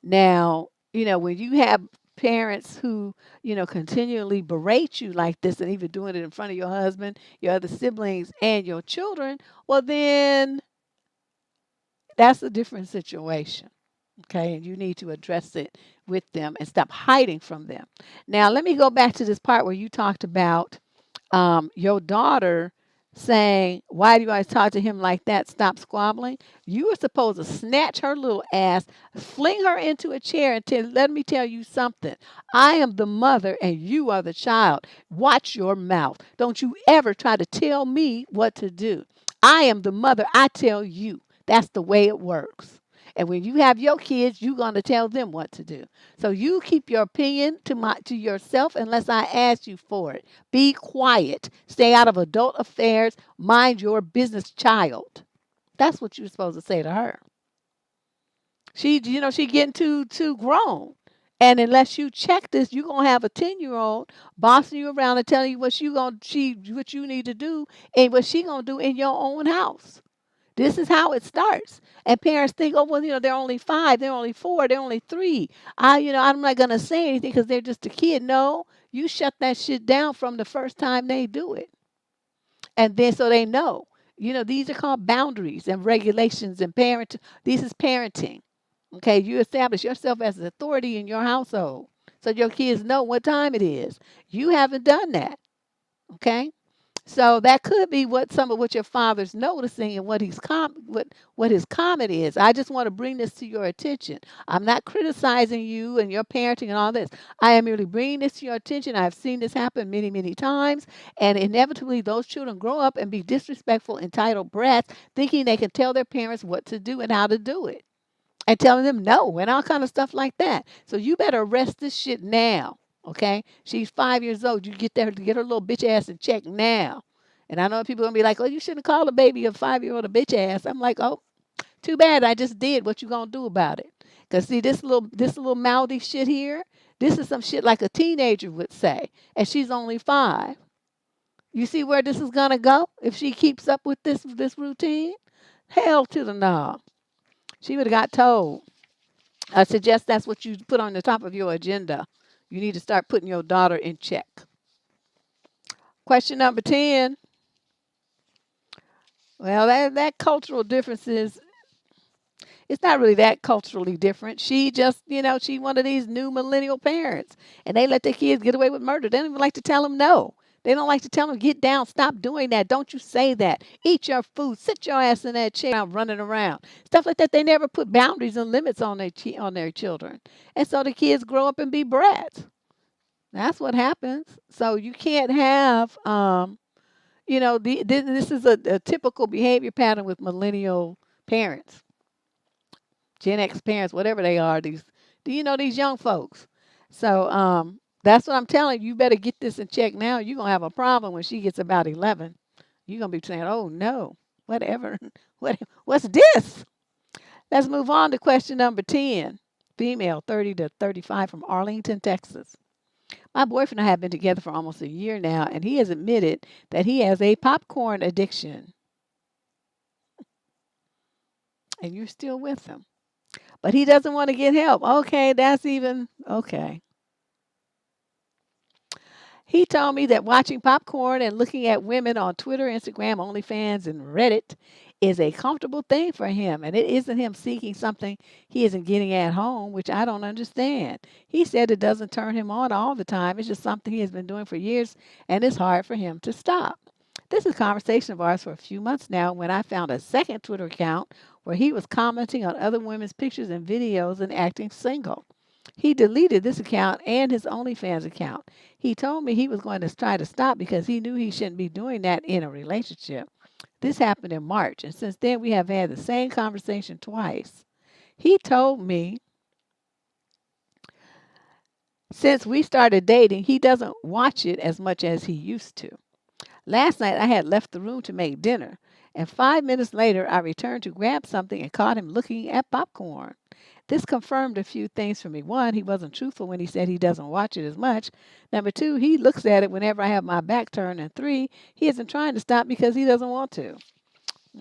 Now, when you have parents who, continually berate you like this and even doing it in front of your husband, your other siblings, and your children, well, then that's a different situation. Okay, and you need to address it with them and stop hiding from them. Now, let me go back to this part where you talked about your daughter saying, why do you always talk to him like that? Stop squabbling. You were supposed to snatch her little ass, fling her into a chair, and let me tell you something. I am the mother and you are the child. Watch your mouth. Don't you ever try to tell me what to do. I am the mother. I tell you. That's the way it works. And when you have your kids, you're going to tell them what to do. So you keep your opinion to yourself unless I ask you for it. Be quiet. Stay out of adult affairs. Mind your business, child. That's what you're supposed to say to her. She getting too grown. And unless you check this, you're gonna have a 10-year-old bossing you around and telling you what you need to do and what she gonna do in your own house. This is how it starts. And parents think, oh, well, they're only 5, they're only 4, they're only 3. I'm not going to say anything because they're just a kid. No, you shut that shit down from the first time they do it. And then so they know, these are called boundaries and regulations and This is parenting. Okay, you establish yourself as an authority in your household so your kids know what time it is. You haven't done that. Okay. So that could be some of what your father's noticing and what what his comment is. I just want to bring this to your attention. I'm not criticizing you and your parenting and all this. I am merely bringing this to your attention. I've seen this happen many, many times, and inevitably those children grow up and be disrespectful, entitled brats, thinking they can tell their parents what to do and how to do it, and telling them no and all kind of stuff like that. So you better arrest this shit now. Okay, she's 5 years old. You get there to get her little bitch ass in check now. And I know people are gonna be like, "Oh, you shouldn't call a baby a 5-year-old a bitch ass." I'm like, "Oh, too bad. I just did. What you gonna do about it?" Cause see, this little mouthy shit here. This is some shit like a teenager would say, and she's only 5. You see where this is gonna go if she keeps up with this routine? Hell to the no. She would have got told. I suggest that's what you put on the top of your agenda. You need to start putting your daughter in check. Question number 10. Well, that cultural differences, it's not really that culturally different. She just, she one of these new millennial parents, and they let their kids get away with murder. They don't even like to tell them no. They don't like to tell them, get down, stop doing that. Don't you say that. Eat your food, sit your ass in that chair, running around. Stuff like that. They never put boundaries and limits on on their children. And so the kids grow up and be brats. That's what happens. So you can't have, this is a typical behavior pattern with millennial parents, Gen X parents, whatever they are, these young folks. So that's what I'm telling you. You better get this in check now. You're gonna have a problem when she gets about 11. You're gonna be saying, "Oh no, whatever, what's this?" Let's move on to question number 10. Female, 30 to 35, from Arlington, Texas. My boyfriend and I have been together for almost a year now, and he has admitted that he has a popcorn addiction, and you're still with him. But he doesn't want to get help. Okay, that's even okay. He told me that watching popcorn and looking at women on Twitter, Instagram, OnlyFans, and Reddit is a comfortable thing for him, and it isn't him seeking something he isn't getting at home, which I don't understand. He said it doesn't turn him on all the time. It's just something he has been doing for years, and it's hard for him to stop. This is a conversation of ours for a few months now when I found a second Twitter account where he was commenting on other women's pictures and videos and acting single. He deleted this account and his OnlyFans account. He told me he was going to try to stop because he knew he shouldn't be doing that in a relationship. This happened in March, and since then we have had the same conversation twice. He told me since we started dating, he doesn't watch it as much as he used to. Last night I had left the room to make dinner, and 5 minutes later I returned to grab something and caught him looking at popcorn. This confirmed a few things for me. One, he wasn't truthful when he said he doesn't watch it as much. Number two, he looks at it whenever I have my back turned. And three, he isn't trying to stop because he doesn't want to.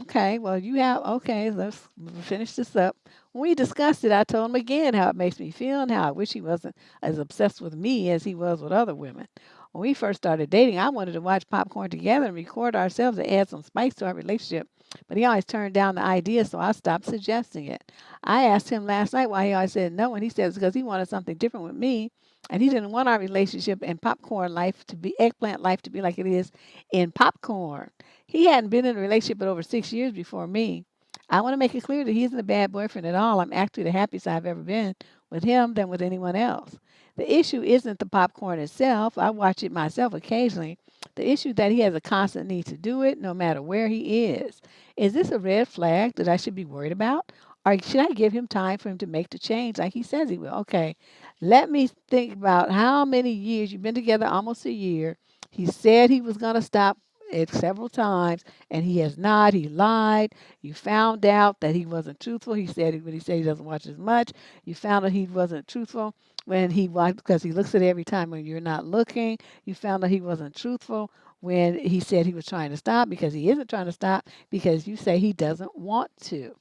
Okay, well, let's finish this up. When we discussed it, I told him again how it makes me feel and how I wish he wasn't as obsessed with me as he was with other women. When we first started dating, I wanted to watch popcorn together and record ourselves to add some spice to our relationship, but he always turned down the idea, so I stopped suggesting it. I asked him last night why he always said no, and he said it's because he wanted something different with me, and he didn't want our relationship and eggplant life to be like it is in popcorn. He hadn't been in a relationship in over 6 years before me. I want to make it clear that he isn't a bad boyfriend at all. I'm actually the happiest I've ever been with him than with anyone else. The issue isn't the popcorn itself. I watch it myself occasionally. The issue is that he has a constant need to do it no matter where he is. Is this a red flag that I should be worried about? Or should I give him time for him to make the change like he says he will? Okay, let me think about how many years you've been together, almost a year. He said he was going to stop it several times, and he has not. He lied. You found out that he wasn't truthful. When he said he doesn't watch as much. You found out he wasn't truthful when he watched because he looks at it every time when you're not looking. You found out he wasn't truthful when he said he was trying to stop because he isn't trying to stop because you say he doesn't want to.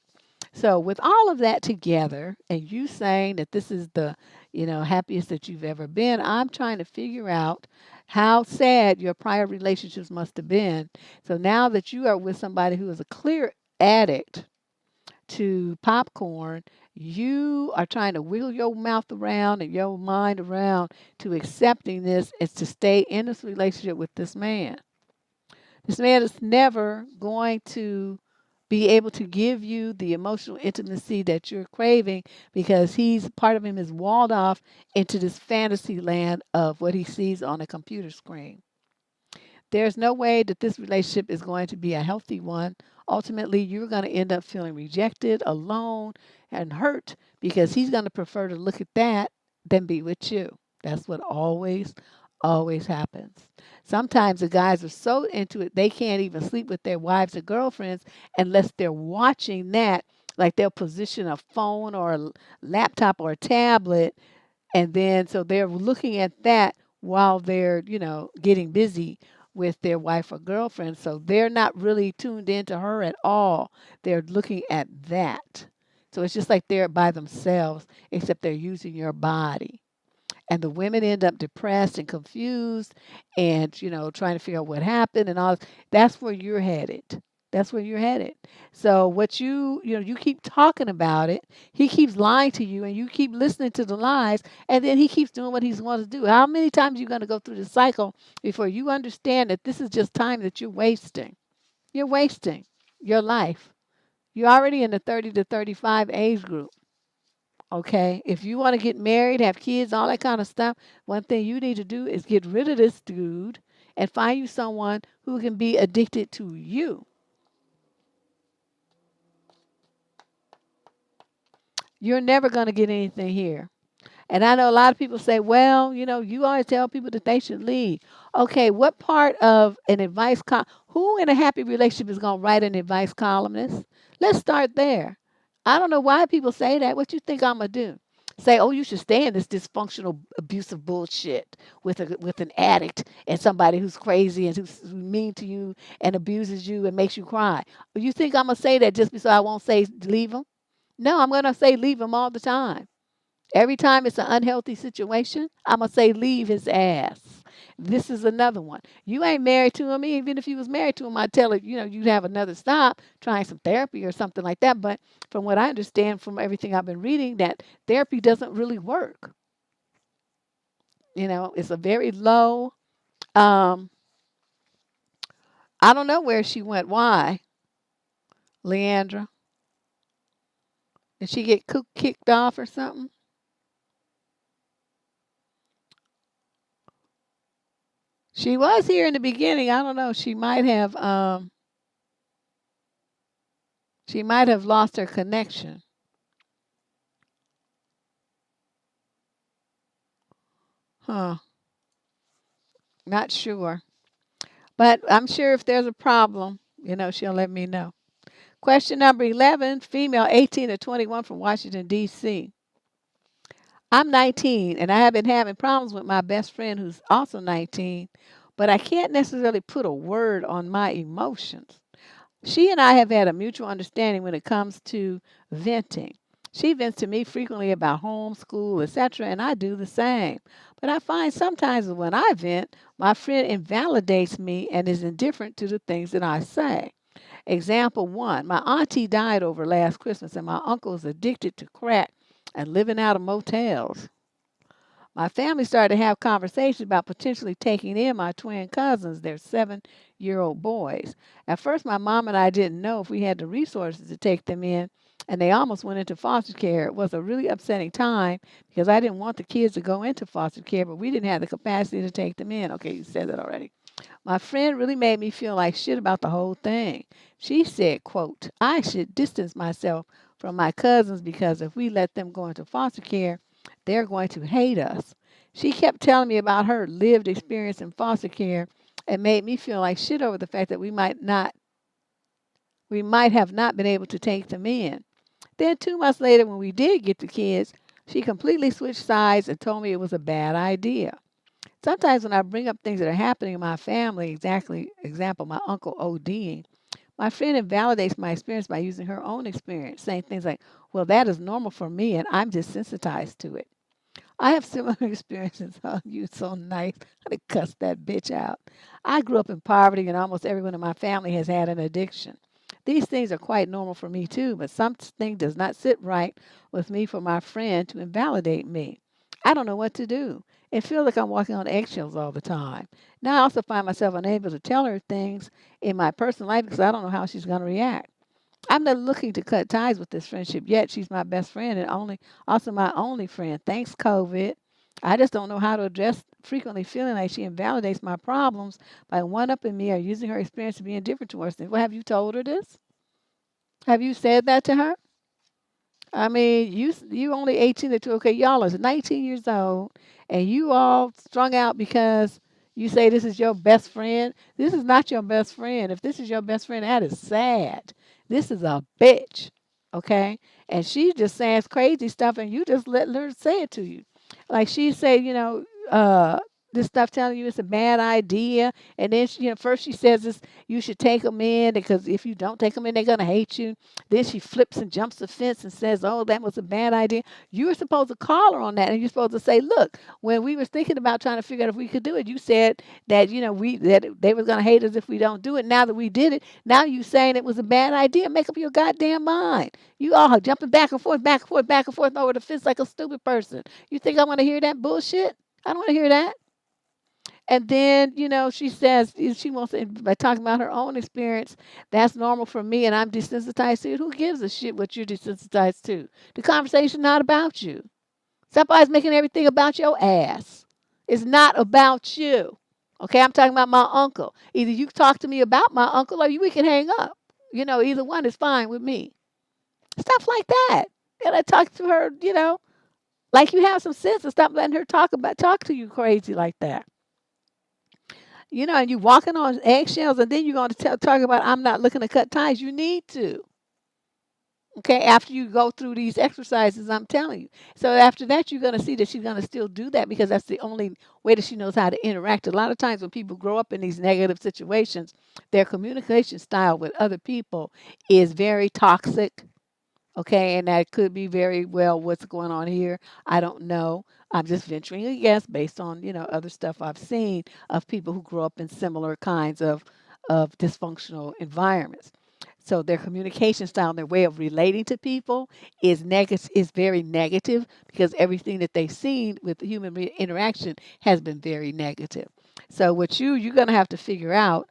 So with all of that together, and you saying that this is the, happiest that you've ever been, I'm trying to figure out how sad your prior relationships must have been. So now that you are with somebody who is a clear addict to popcorn, you are trying to wiggle your mouth around and your mind around to accepting this is to stay in this relationship with this man. This man is never going to be able to give you the emotional intimacy that you're craving because part of him is walled off into this fantasy land of what he sees on a computer screen. There's no way that this relationship is going to be a healthy one. Ultimately, you're going to end up feeling rejected, alone, and hurt because he's going to prefer to look at that than be with you. That's what always happens. Sometimes the guys are so into it, they can't even sleep with their wives or girlfriends unless they're watching that. Like they'll position a phone or a laptop or a tablet, and then so they're looking at that while they're, getting busy with their wife or girlfriend. So they're not really tuned into her at all. They're looking at that. So it's just like they're by themselves, except they're using your body. And the women end up depressed and confused and, trying to figure out what happened and all. That's where you're headed. That's where you're headed. So what you keep talking about it. He keeps lying to you, and you keep listening to the lies, and then he keeps doing what he wants to do. How many times are you going to go through the cycle before you understand that this is just time that you're wasting? You're wasting your life. You're already in the 30 to 35 age group. Okay. If you want to get married, have kids, all that kind of stuff, one thing you need to do is get rid of this dude and find you someone who can be addicted to you. You're never going to get anything here. And I know a lot of people say, well, you always tell people that they should leave. Okay, what part of an who in a happy relationship is going to write an advice columnist? Let's start there. I don't know why people say that. What you think I'm going to do? Say, oh, you should stay in this dysfunctional, abusive bullshit with an addict and somebody who's crazy and who's mean to you and abuses you and makes you cry. You think I'm going to say that just so I won't say leave them? No, I'm going to say leave them all the time. Every time it's an unhealthy situation, I'm going to say leave his ass. This is another one. You ain't married to him. Even if you was married to him, I'd tell it, you'd have another stop, trying some therapy or something like that. But from what I understand from everything I've been reading, that therapy doesn't really work. It's a very low, um, I don't know where she went. Why, Leandra? Did she get kicked off or something? She was here in the beginning. I don't know. She might have lost her connection. Huh. Not sure. But I'm sure if there's a problem, she'll let me know. Question number 11, female 18 to 21 from Washington, D.C. I'm 19 and I have been having problems with my best friend who's also 19, but I can't necessarily put a word on my emotions. She and I have had a mutual understanding when it comes to venting. She vents to me frequently about home, school, etc., and I do the same. But I find sometimes when I vent, my friend invalidates me and is indifferent to the things that I say. Example one, my auntie died over last Christmas, and my uncle is addicted to crack and living out of motels. My family started to have conversations about potentially taking in my twin cousins, their 7-year-old boys. At first, my mom and I didn't know if we had the resources to take them in, and they almost went into foster care. It was a really upsetting time because I didn't want the kids to go into foster care, but we didn't have the capacity to take them in. Okay, you said that already. My friend really made me feel like shit about the whole thing. She said, quote, I should distance myself from my cousins because if we let them go into foster care, they're going to hate us. She kept telling me about her lived experience in foster care and made me feel like shit over the fact that we might have not been able to take them in. Then 2 months later, when we did get the kids, she completely switched sides and told me it was a bad idea. Sometimes when I bring up things that are happening in my family, example, my uncle ODing, my friend invalidates my experience by using her own experience, saying things like, well, that is normal for me and I'm just sensitized to it. I have similar experiences. Oh, you so nice. I to cuss that bitch out. I grew up in poverty and almost everyone in my family has had an addiction. These things are quite normal for me too, but something does not sit right with me for my friend to invalidate me. I don't know what to do. It feels like I'm walking on eggshells all the time. Now I also find myself unable to tell her things in my personal life because I don't know how she's going to react. I'm not looking to cut ties with this friendship yet. She's my best friend and also my only friend. Thanks, COVID. I just don't know how to address frequently feeling like she invalidates my problems by one-upping me or using her experience to be indifferent towards things. Well, have you told her this? Have you said that to her? I mean, you only 18 to 2. Okay, y'all is 19 years old, and you all strung out because you say this is your best friend. This is not your best friend. If this is your best friend, that is sad. This is a bitch, okay? And she just saying crazy stuff, and you just let her say it to you. Like she said, uh, this stuff telling you it's a bad idea. And then, first she says this, you should take them in because if you don't take them in, they're going to hate you. Then she flips and jumps the fence and says, oh, that was a bad idea. You were supposed to call her on that. And you're supposed to say, look, when we were thinking about trying to figure out if we could do it, you said that, that they were going to hate us if we don't do it. Now that we did it, now you saying it was a bad idea. Make up your goddamn mind. You all are jumping back and forth, back and forth, back and forth over the fence like a stupid person. You think I want to hear that bullshit? I don't want to hear that. And then, she says she wants to, by talking about her own experience, that's normal for me and I'm desensitized to it. Who gives a shit what you're desensitized to? The conversation not about you. Stop always making everything about your ass. It's not about you. Okay, I'm talking about my uncle. Either you talk to me about my uncle or we can hang up. Either one is fine with me. Stuff like that. And I talk to her, like you have some sense and stop letting her talk to you crazy like that. And you walking on eggshells, and then you're going to talk about I'm not looking to cut ties. You need to. Okay, after you go through these exercises, I'm telling you. So after that, you're going to see that she's going to still do that because that's the only way that she knows how to interact. A lot of times when people grow up in these negative situations, their communication style with other people is very toxic. Okay, and that could be very well what's going on here. I don't know. I'm just venturing a guess based on, other stuff I've seen of people who grow up in similar kinds of dysfunctional environments. So their communication style and their way of relating to people is very negative because everything that they've seen with human interaction has been very negative. So what you're going to have to figure out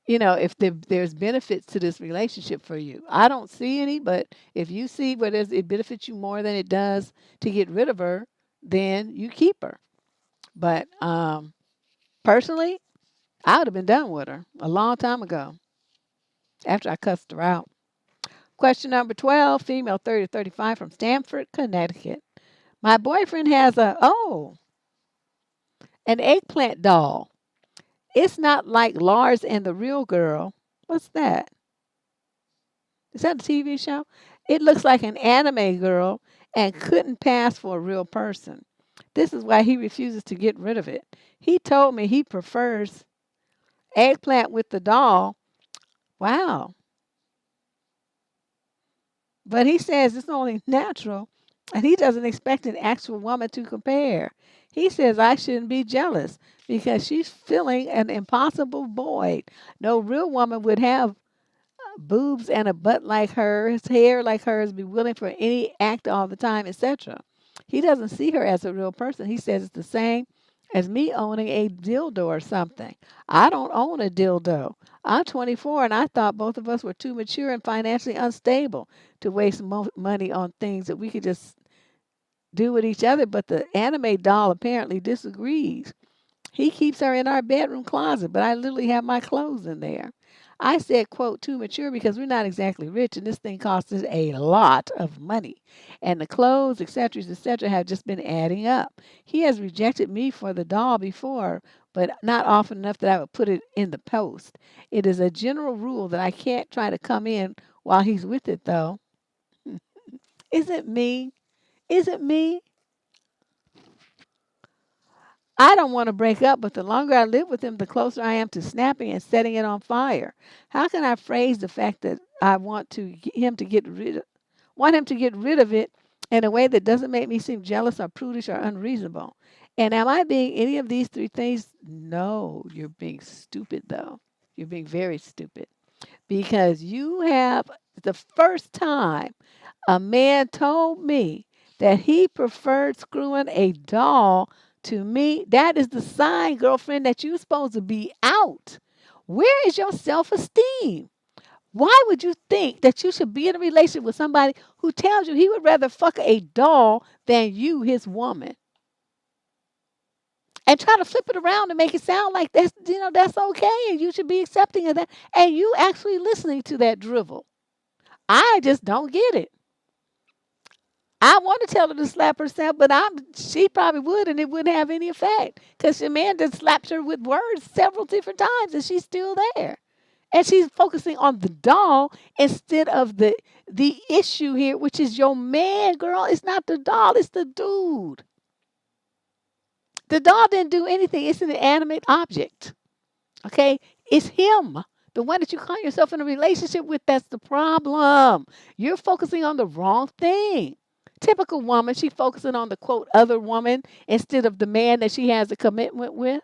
if there's benefits to this relationship for you. I don't see any, but if you see where it benefits you more than it does to get rid of her, then you keep her. But personally, I would have been done with her a long time ago after I cussed her out. Question number 12, female 30 to 35 from Stamford, Connecticut. My boyfriend has an eggplant doll. It's not like Lars and the Real Girl. What's that? Is that a TV show? It looks like an anime girl and couldn't pass for a real person. This is why he refuses to get rid of it. He told me he prefers eggplant with the doll. Wow. But he says it's only natural and he doesn't expect an actual woman to compare. He says I shouldn't be jealous because she's filling an impossible void. No real woman would have boobs and a butt like hers, hair like hers, be willing for any act all the time, etc. He doesn't see her as a real person. He says it's the same as me owning a dildo or something. I don't own a dildo. I'm 24 and I thought both of us were too mature and financially unstable to waste money on things that we could just do with each other, but the anime doll apparently disagrees. He keeps her in our bedroom closet, but I literally have my clothes in there. I said, quote, too mature because we're not exactly rich and this thing costs us a lot of money. And the clothes, etc., have just been adding up. He has rejected me for the doll before, but not often enough that I would put it in the post. It is a general rule that I can't try to come in while he's with it, though. Is it me? Is it me? I don't want to break up, but the longer I live with him, the closer I am to snapping and setting it on fire. How can I phrase the fact that I want him to get rid of it in a way that doesn't make me seem jealous or prudish or unreasonable? And am I being any of these three things? No, you're being stupid though. You're being very stupid because you have the first time a man told me that he preferred screwing a doll to me. That is the sign, girlfriend, that you're supposed to be out. Where is your self-esteem? Why would you think that you should be in a relationship with somebody who tells you he would rather fuck a doll than you, his woman? And try to flip it around and make it sound like that's okay and you should be accepting of that. And you actually listening to that drivel. I just don't get it. I want to tell her to slap herself, but she probably would, and it wouldn't have any effect because your man just slapped her with words several different times, and she's still there, and she's focusing on the doll instead of the issue here, which is your man, girl. It's not the doll, it's the dude. The doll didn't do anything. It's an inanimate object. Okay? It's him. The one that you call yourself in a relationship with, that's the problem. You're focusing on the wrong thing. Typical woman, she's focusing on the quote other woman instead of the man that she has a commitment with.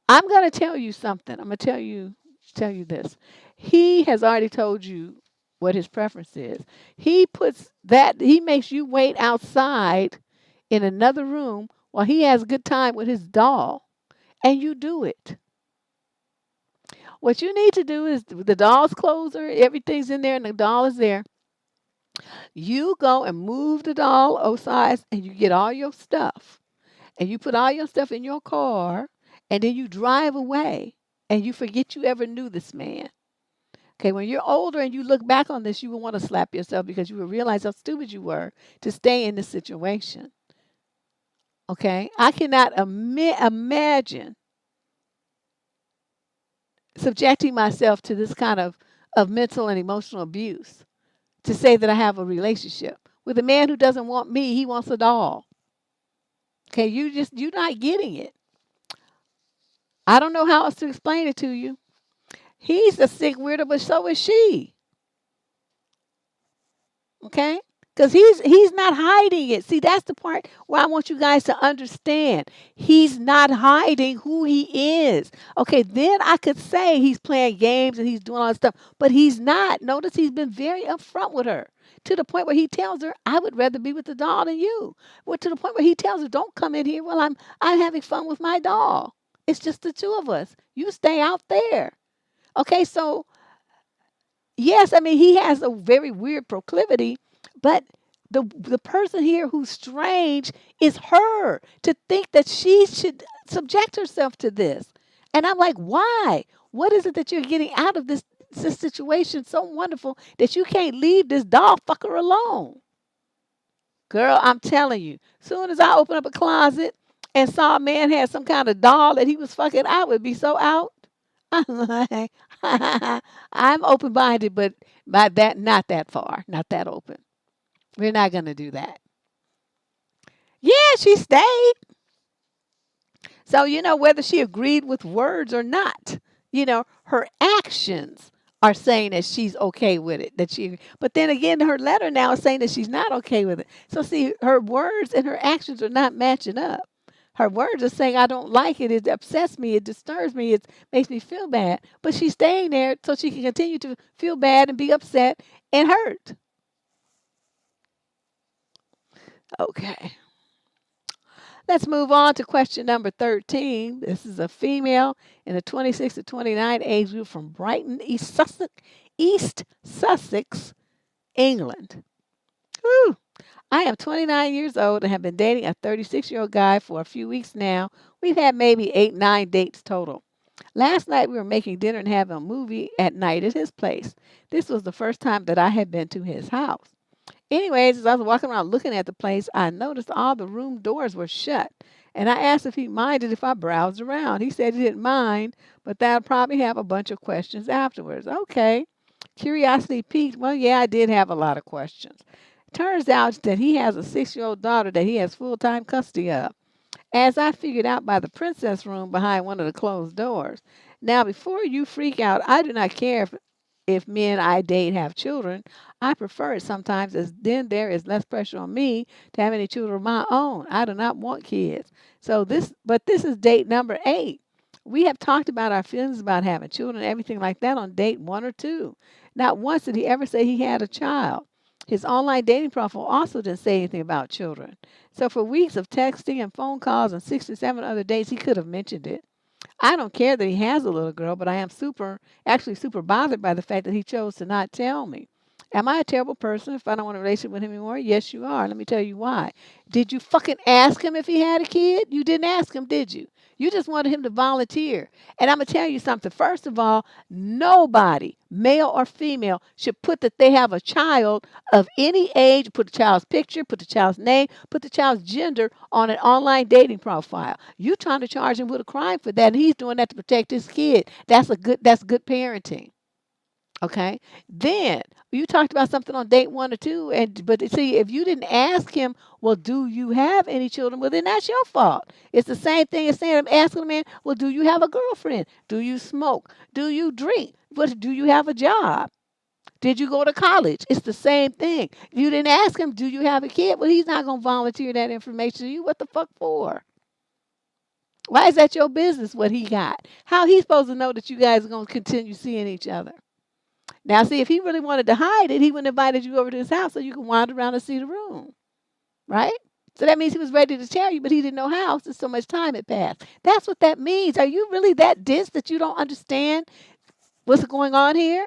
I'm going to tell you something. I'm going to tell you this. He has already told you what his preference is. He makes you wait outside in another room while he has a good time with his doll, and you do it. What you need to do is the doll's closer, everything's in there, and the doll is there. You go and move the doll aside, and you get all your stuff, and you put all your stuff in your car, and then you drive away, and you forget you ever knew this man. Okay, when you're older and you look back on this, you will want to slap yourself because you will realize how stupid you were to stay in this situation. Okay, I cannot imagine subjecting myself to this kind of mental and emotional abuse to say that I have a relationship with a man who doesn't want me. He wants a doll. Okay, you're not getting it. I don't know how else to explain it to you. He's a sick weirdo, but so is she. Okay? Because he's not hiding it. See, that's the part where I want you guys to understand. He's not hiding who he is. Okay, then I could say he's playing games and he's doing all this stuff, but he's not. Notice he's been very upfront with her to the point where he tells her, I would rather be with the doll than you. Well, to the point where he tells her, don't come in here while I'm having fun with my doll. It's just the two of us. You stay out there. Okay, so yes, I mean, he has a very weird proclivity, but the person here who's strange is her, to think that she should subject herself to this. And I'm like, why? What is it that you're getting out of this situation so wonderful that you can't leave this doll fucker alone? Girl, I'm telling you, soon as I open up a closet and saw a man had some kind of doll that he was fucking, I would be so out. I'm like, I'm open minded, but by that, not that far, not that open. We're not going to do that. Yeah, she stayed. So, whether she agreed with words or not, her actions are saying that she's okay with it. But then again, her letter now is saying that she's not okay with it. So, see, her words and her actions are not matching up. Her words are saying, I don't like it. It upsets me. It disturbs me. It makes me feel bad. But she's staying there so she can continue to feel bad and be upset and hurt. Okay. Let's move on to question number 13. This is a female in the 26 to 29 age group from Brighton, East Sussex, England. Whew. I am 29 years old and have been dating a 36-year-old guy for a few weeks now. We've had maybe 8, 9 dates total. Last night we were making dinner and having a movie at night at his place. This was the first time that I had been to his house. Anyways, as I was walking around looking at the place, I noticed all the room doors were shut. And I asked if he minded if I browsed around. He said he didn't mind, but that I'd probably have a bunch of questions afterwards. Okay. Curiosity piqued. Well, yeah, I did have a lot of questions. Turns out that he has a 6-year-old daughter that he has full-time custody of, as I figured out by the princess room behind one of the closed doors. Now, before you freak out, I do not care if men I date have children. I prefer it sometimes, as then there is less pressure on me to have any children of my own. I do not want kids. But this is date number 8. We have talked about our feelings about having children and everything like that on date 1 or 2. Not once did he ever say he had a child. His online dating profile also didn't say anything about children. So for weeks of texting and phone calls and 6 or 7 other dates, he could have mentioned it. I don't care that he has a little girl, but I am super bothered by the fact that he chose to not tell me. Am I a terrible person if I don't want a relationship with him anymore? Yes, you are. Let me tell you why. Did you fucking ask him if he had a kid? You didn't ask him, did you? You just wanted him to volunteer. And I'm going to tell you something. First of all, nobody, male or female, should put that they have a child of any age, put the child's picture, put the child's name, put the child's gender on an online dating profile. You're trying to charge him with a crime for that, and he's doing that to protect his kid. That's good parenting. Okay. Then you talked about something on date 1 or 2, but see, if you didn't ask him, well, do you have any children? Well, then that's your fault. It's the same thing as saying, asking a man, well, do you have a girlfriend? Do you smoke? Do you drink? What do you have a job? Did you go to college? It's the same thing. If you didn't ask him, do you have a kid? Well, he's not gonna volunteer that information to you. What the fuck for? Why is that your business? What he got? How he supposed to know that you guys are gonna continue seeing each other? Now, see, if he really wanted to hide it, he wouldn't have invited you over to his house so you can wander around and see the room, right? So that means he was ready to tell you, but he didn't know how since so much time had passed. That's what that means. Are you really that dense that you don't understand what's going on here?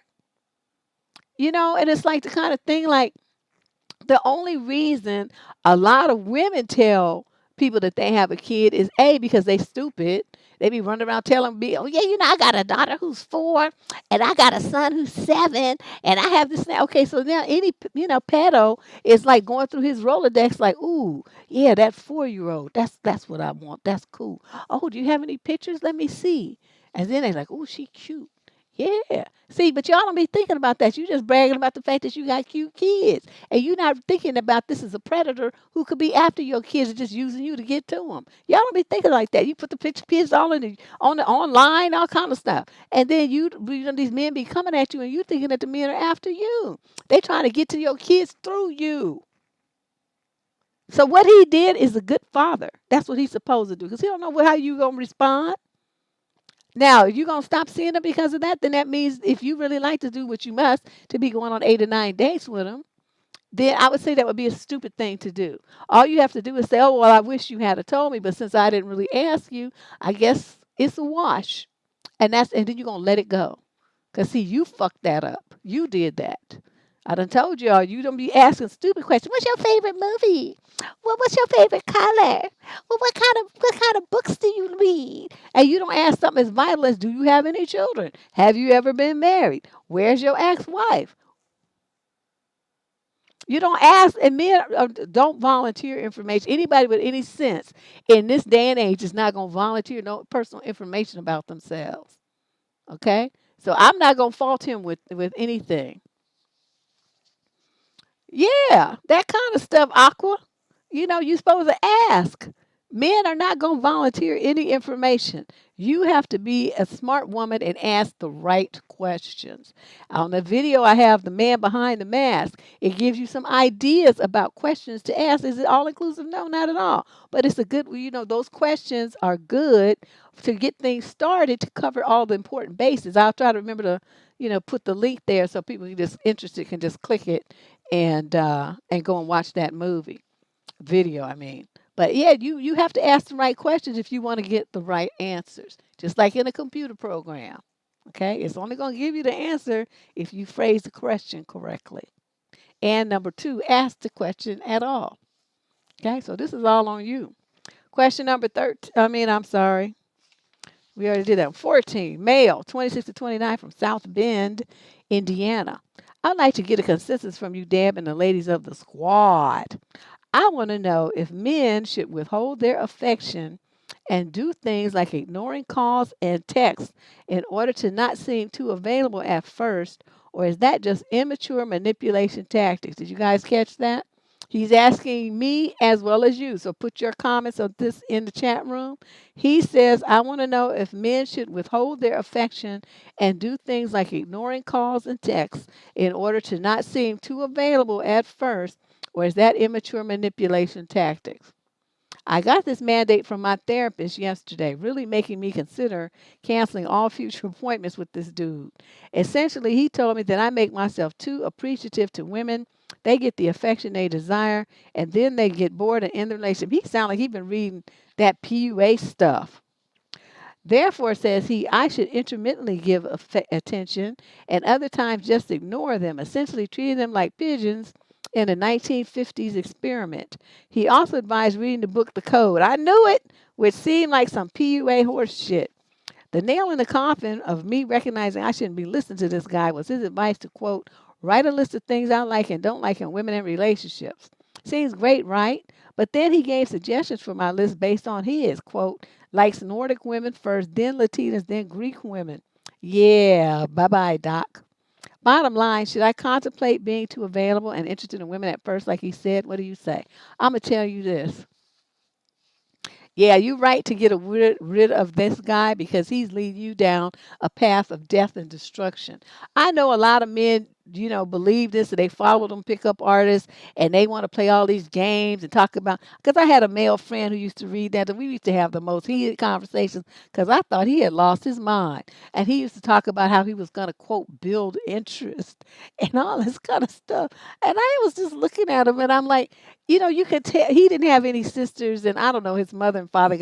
And it's like the kind of thing like the only reason a lot of women tell people that they have a kid is A, because they stupid. They be running around telling me, oh, yeah, I got a daughter who's 4, and I got a son who's 7, and I have this now. Okay, so now any, pedo is like going through his Rolodex like, ooh, yeah, that 4-year-old, that's what I want. That's cool. Oh, do you have any pictures? Let me see. And then they're like, ooh, she cute. Yeah. See, but y'all don't be thinking about that. You just bragging about the fact that you got cute kids. And you're not thinking about this as a predator who could be after your kids and just using you to get to them. Y'all don't be thinking like that. You put the picture kids all on the online, all kind of stuff. And then these men be coming at you and you thinking that the men are after you. They trying to get to your kids through you. So what he did is a good father. That's what he's supposed to do. Because he don't know how you going to respond. Now, if you're going to stop seeing them because of that, then that means if you really like to do what you must to be going on 8 or 9 dates with them, then I would say that would be a stupid thing to do. All you have to do is say, oh, well, I wish you had told me, but since I didn't really ask you, I guess it's a wash. And then you're going to let it go. Because, see, you fucked that up. You did that. I done told y'all, you don't be asking stupid questions. What's your favorite movie? Well, what's your favorite color? Well, what kind of books do you read? And you don't ask something as vital as, do you have any children? Have you ever been married? Where's your ex-wife? You don't ask, and men don't volunteer information. Anybody with any sense in this day and age is not going to volunteer no personal information about themselves. Okay? So I'm not going to fault him with anything. Yeah, that kind of stuff, Aqua. You're supposed to ask. Men are not going to volunteer any information. You have to be a smart woman and ask the right questions. On the video, I have the man behind the mask. It gives you some ideas about questions to ask. Is it all inclusive? No, not at all. But it's a good, those questions are good to get things started to cover all the important bases. I'll try to remember to, put the link there so people who just interested can just click it and go and watch that video, I mean. But yeah, you have to ask the right questions if you want to get the right answers. Just like in a computer program. Okay? It's only going to give you the answer if you phrase the question correctly. And number 2, ask the question at all. Okay? So this is all on you. Question number 13. I'm sorry. We already did that. 14, male, 26 to 29 from South Bend, Indiana. I'd like to get a consensus from you, Deb, and the ladies of the squad. I want to know if men should withhold their affection and do things like ignoring calls and texts in order to not seem too available at first, or is that just immature manipulation tactics? Did you guys catch that? He's asking me as well as you. So put your comments on this in the chat room. He says, I want to know if men should withhold their affection and do things like ignoring calls and texts in order to not seem too available at first, or is that immature manipulation tactics? I got this mandate from my therapist yesterday, really making me consider canceling all future appointments with this dude. Essentially, he told me that I make myself too appreciative to women. They get the affection they desire, and then they get bored and end the relationship. He sounds like he's been reading that PUA stuff. Therefore, says he, I should intermittently give attention and other times just ignore them, essentially treating them like pigeons in a 1950s experiment. He also advised reading the book The Code. I knew it, which seemed like some PUA horse shit. The nail in the coffin of me recognizing I shouldn't be listening to this guy was his advice to, quote, write a list of things I like and don't like in women and relationships. Seems great, right? But then he gave suggestions for my list based on his, quote, likes Nordic women first, then Latinas, then Greek women. Yeah, bye-bye, Doc. Bottom line, should I contemplate being too available and interested in women at first, like he said? What do you say? I'm going to tell you this. Yeah, you're right to get rid of this guy because he's leading you down a path of death and destruction. I know a lot of men, believe this and they follow them pickup artists and they want to play all these games and talk about. Because I had a male friend who used to read that and we used to have the most heated conversations because I thought he had lost his mind. And he used to talk about how he was going to, quote, build interest and all this kind of stuff. And I was just looking at him and I'm like, you could tell he didn't have any sisters, and I don't know, his mother and father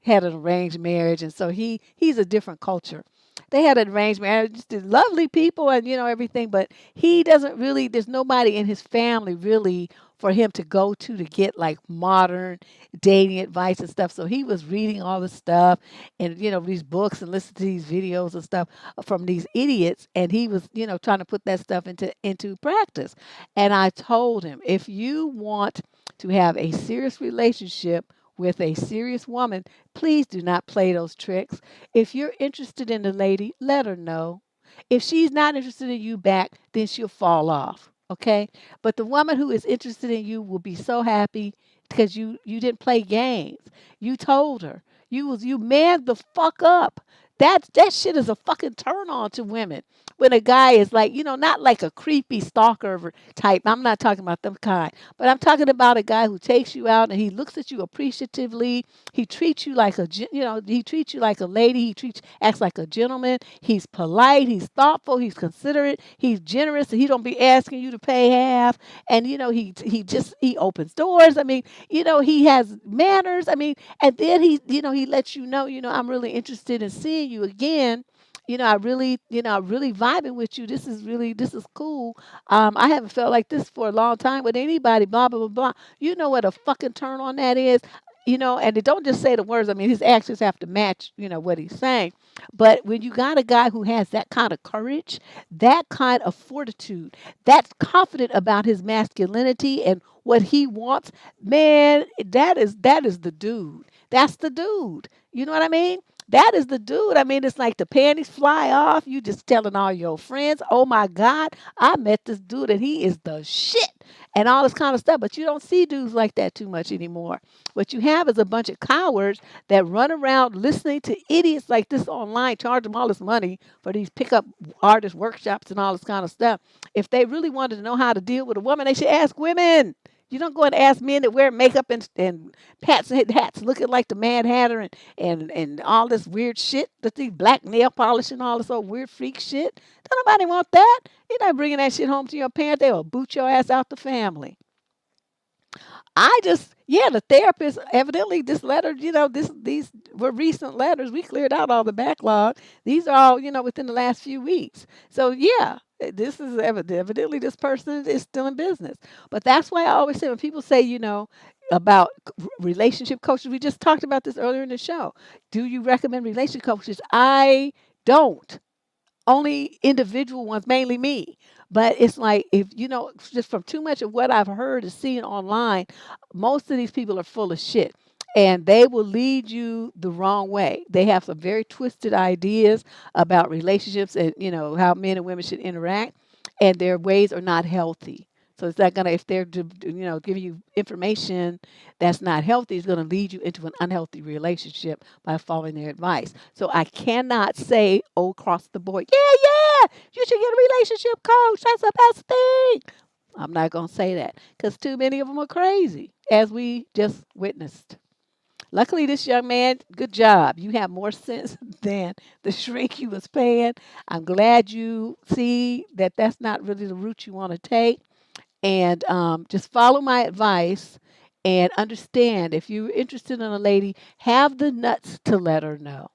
had an arranged marriage, and so he's a different culture. They had an arranged marriage, just lovely people, and everything, but he doesn't really. There's nobody in his family really for him to go to get like modern dating advice and stuff. So he was reading all this stuff and these books and listening to these videos and stuff from these idiots, and he was trying to put that stuff into practice. And I told him, if you want to have a serious relationship with a serious woman, please do not play those tricks. If you're interested in the lady, let her know. If she's not interested in you back, then she'll fall off. Okay? But the woman who is interested in you will be so happy because you didn't play games. You told her. You manned the fuck up. That shit is a fucking turn on to women. When a guy is like, not like a creepy stalker type. I'm not talking about them kind, but I'm talking about a guy who takes you out and he looks at you appreciatively. He treats you like he treats you like a lady. Acts like a gentleman. He's polite. He's thoughtful. He's considerate. He's generous, and he don't be asking you to pay half. And he opens doors. I mean, he has manners. I mean, and then he lets you know, I'm really interested in seeing you again. I'm really vibing with you. This is cool. I haven't felt like this for a long time with anybody, blah, blah, blah, blah. You know what a fucking turn on that is? And it don't just say the words. I mean, his actions have to match, what he's saying. But when you got a guy who has that kind of courage, that kind of fortitude, that's confident about his masculinity and what he wants, man, that is the dude. That's the dude. You know what I mean? That is the dude. I mean, it's like the panties fly off. You just telling all your friends, oh my God, I met this dude and he is the shit and all this kind of stuff. But you don't see dudes like that too much anymore. What you have is a bunch of cowards that run around listening to idiots like this online, charge them all this money for these pickup artist workshops and all this kind of stuff. If they really wanted to know how to deal with a woman, they should ask women. You don't go and ask men that wear makeup and hats looking like the Mad Hatter and all this weird shit, that these black nail polish and all this old weird freak shit. Don't nobody want that. You're not bringing that shit home to your parents. They will boot your ass out the family. The therapist, evidently this letter, these were recent letters. We cleared out all the backlog. These are all, within the last few weeks. So yeah, this is evidently this person is still in business. But that's why I always say when people say, about relationship coaches, we just talked about this earlier in the show. Do you recommend relationship coaches? I don't. Only individual ones, mainly me. But it's like, if just from too much of what I've heard and seen online, most of these people are full of shit. And they will lead you the wrong way. They have some very twisted ideas about relationships and how men and women should interact, and their ways are not healthy. So it's not gonna, if they're giving you information that's not healthy, it's gonna lead you into an unhealthy relationship by following their advice. So I cannot say, oh, across the board, yeah, you should get a relationship coach. That's the best thing. I'm not gonna say that because too many of them are crazy, as we just witnessed. Luckily, this young man, good job. You have more sense than the shrink you was paying. I'm glad you see that that's not really the route you want to take. And just follow my advice and understand, if you're interested in a lady, have the nuts to let her know.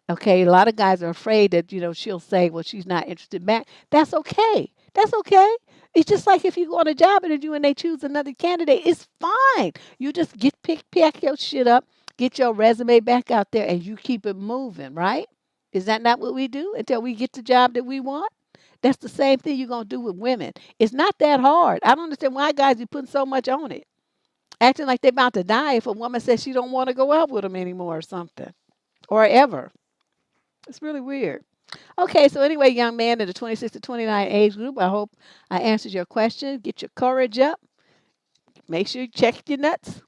Okay, a lot of guys are afraid that she'll say, well, she's not interested back. That's okay. That's okay. It's just like if you go on a job interview and they choose another candidate, it's fine. You just pick your shit up, get your resume back out there, and you keep it moving, right? Is that not what we do until we get the job that we want? That's the same thing you're gonna do with women. It's not that hard. I don't understand why guys be putting so much on it, acting like they're about to die if a woman says she don't want to go out with them anymore or something, or ever. It's really weird. Okay, so anyway, young man in the 26 to 29 age group, I hope I answered your question. Get your courage up. Make sure you check your nuts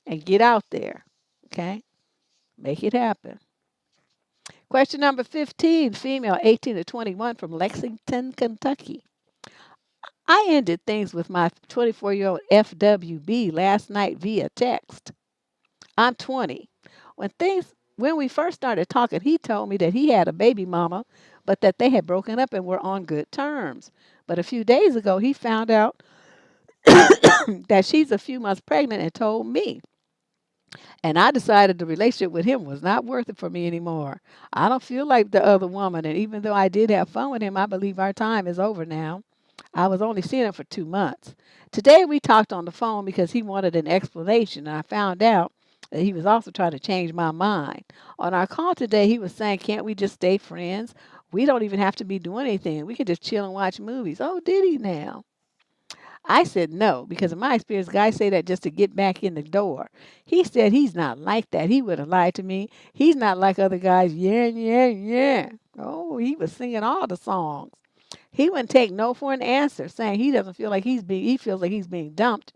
and get out there. Okay? Make it happen. Question number 15, female 18 to 21 from Lexington, Kentucky. I ended things with my 24-year-old FWB last night via text. I'm 20. When we first started talking, he told me that he had a baby mama, but that they had broken up and were on good terms. But a few days ago, he found out that she's a few months pregnant and told me. And I decided the relationship with him was not worth it for me anymore. I don't feel like the other woman, and even though I did have fun with him, I believe our time is over now. I was only seeing him for 2 months. Today we talked on the phone because he wanted an explanation, and I found out that he was also trying to change my mind. On our call today, he was saying, "Can't we just stay friends? We don't even have to be doing anything. We can just chill and watch movies." Oh, did he now? I said no, because in my experience, guys say that just to get back in the door. He said he's not like that. He would have lied to me. He's not like other guys. Yeah, yeah, yeah. Oh, he was singing all the songs. He wouldn't take no for an answer, saying he doesn't feel like he feels like he's being dumped,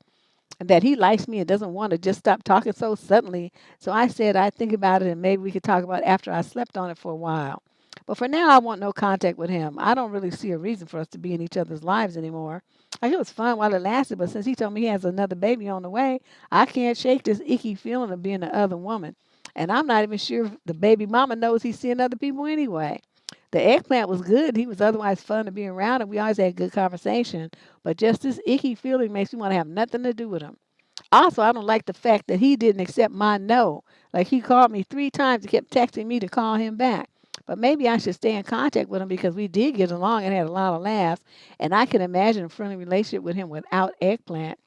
and that he likes me and doesn't want to just stop talking so suddenly. So I said I'd think about it and maybe we could talk about it after I slept on it for a while. But for now, I want no contact with him. I don't really see a reason for us to be in each other's lives anymore. Like, it was fun while it lasted, but since he told me he has another baby on the way, I can't shake this icky feeling of being the other woman. And I'm not even sure if the baby mama knows he's seeing other people anyway. The eggplant was good. He was otherwise fun to be around, and we always had good conversation. But just this icky feeling makes me want to have nothing to do with him. Also, I don't like the fact that he didn't accept my no. Like, he called me 3 times and kept texting me to call him back. But maybe I should stay in contact with him because we did get along and had a lot of laughs. And I can imagine a friendly relationship with him without eggplant.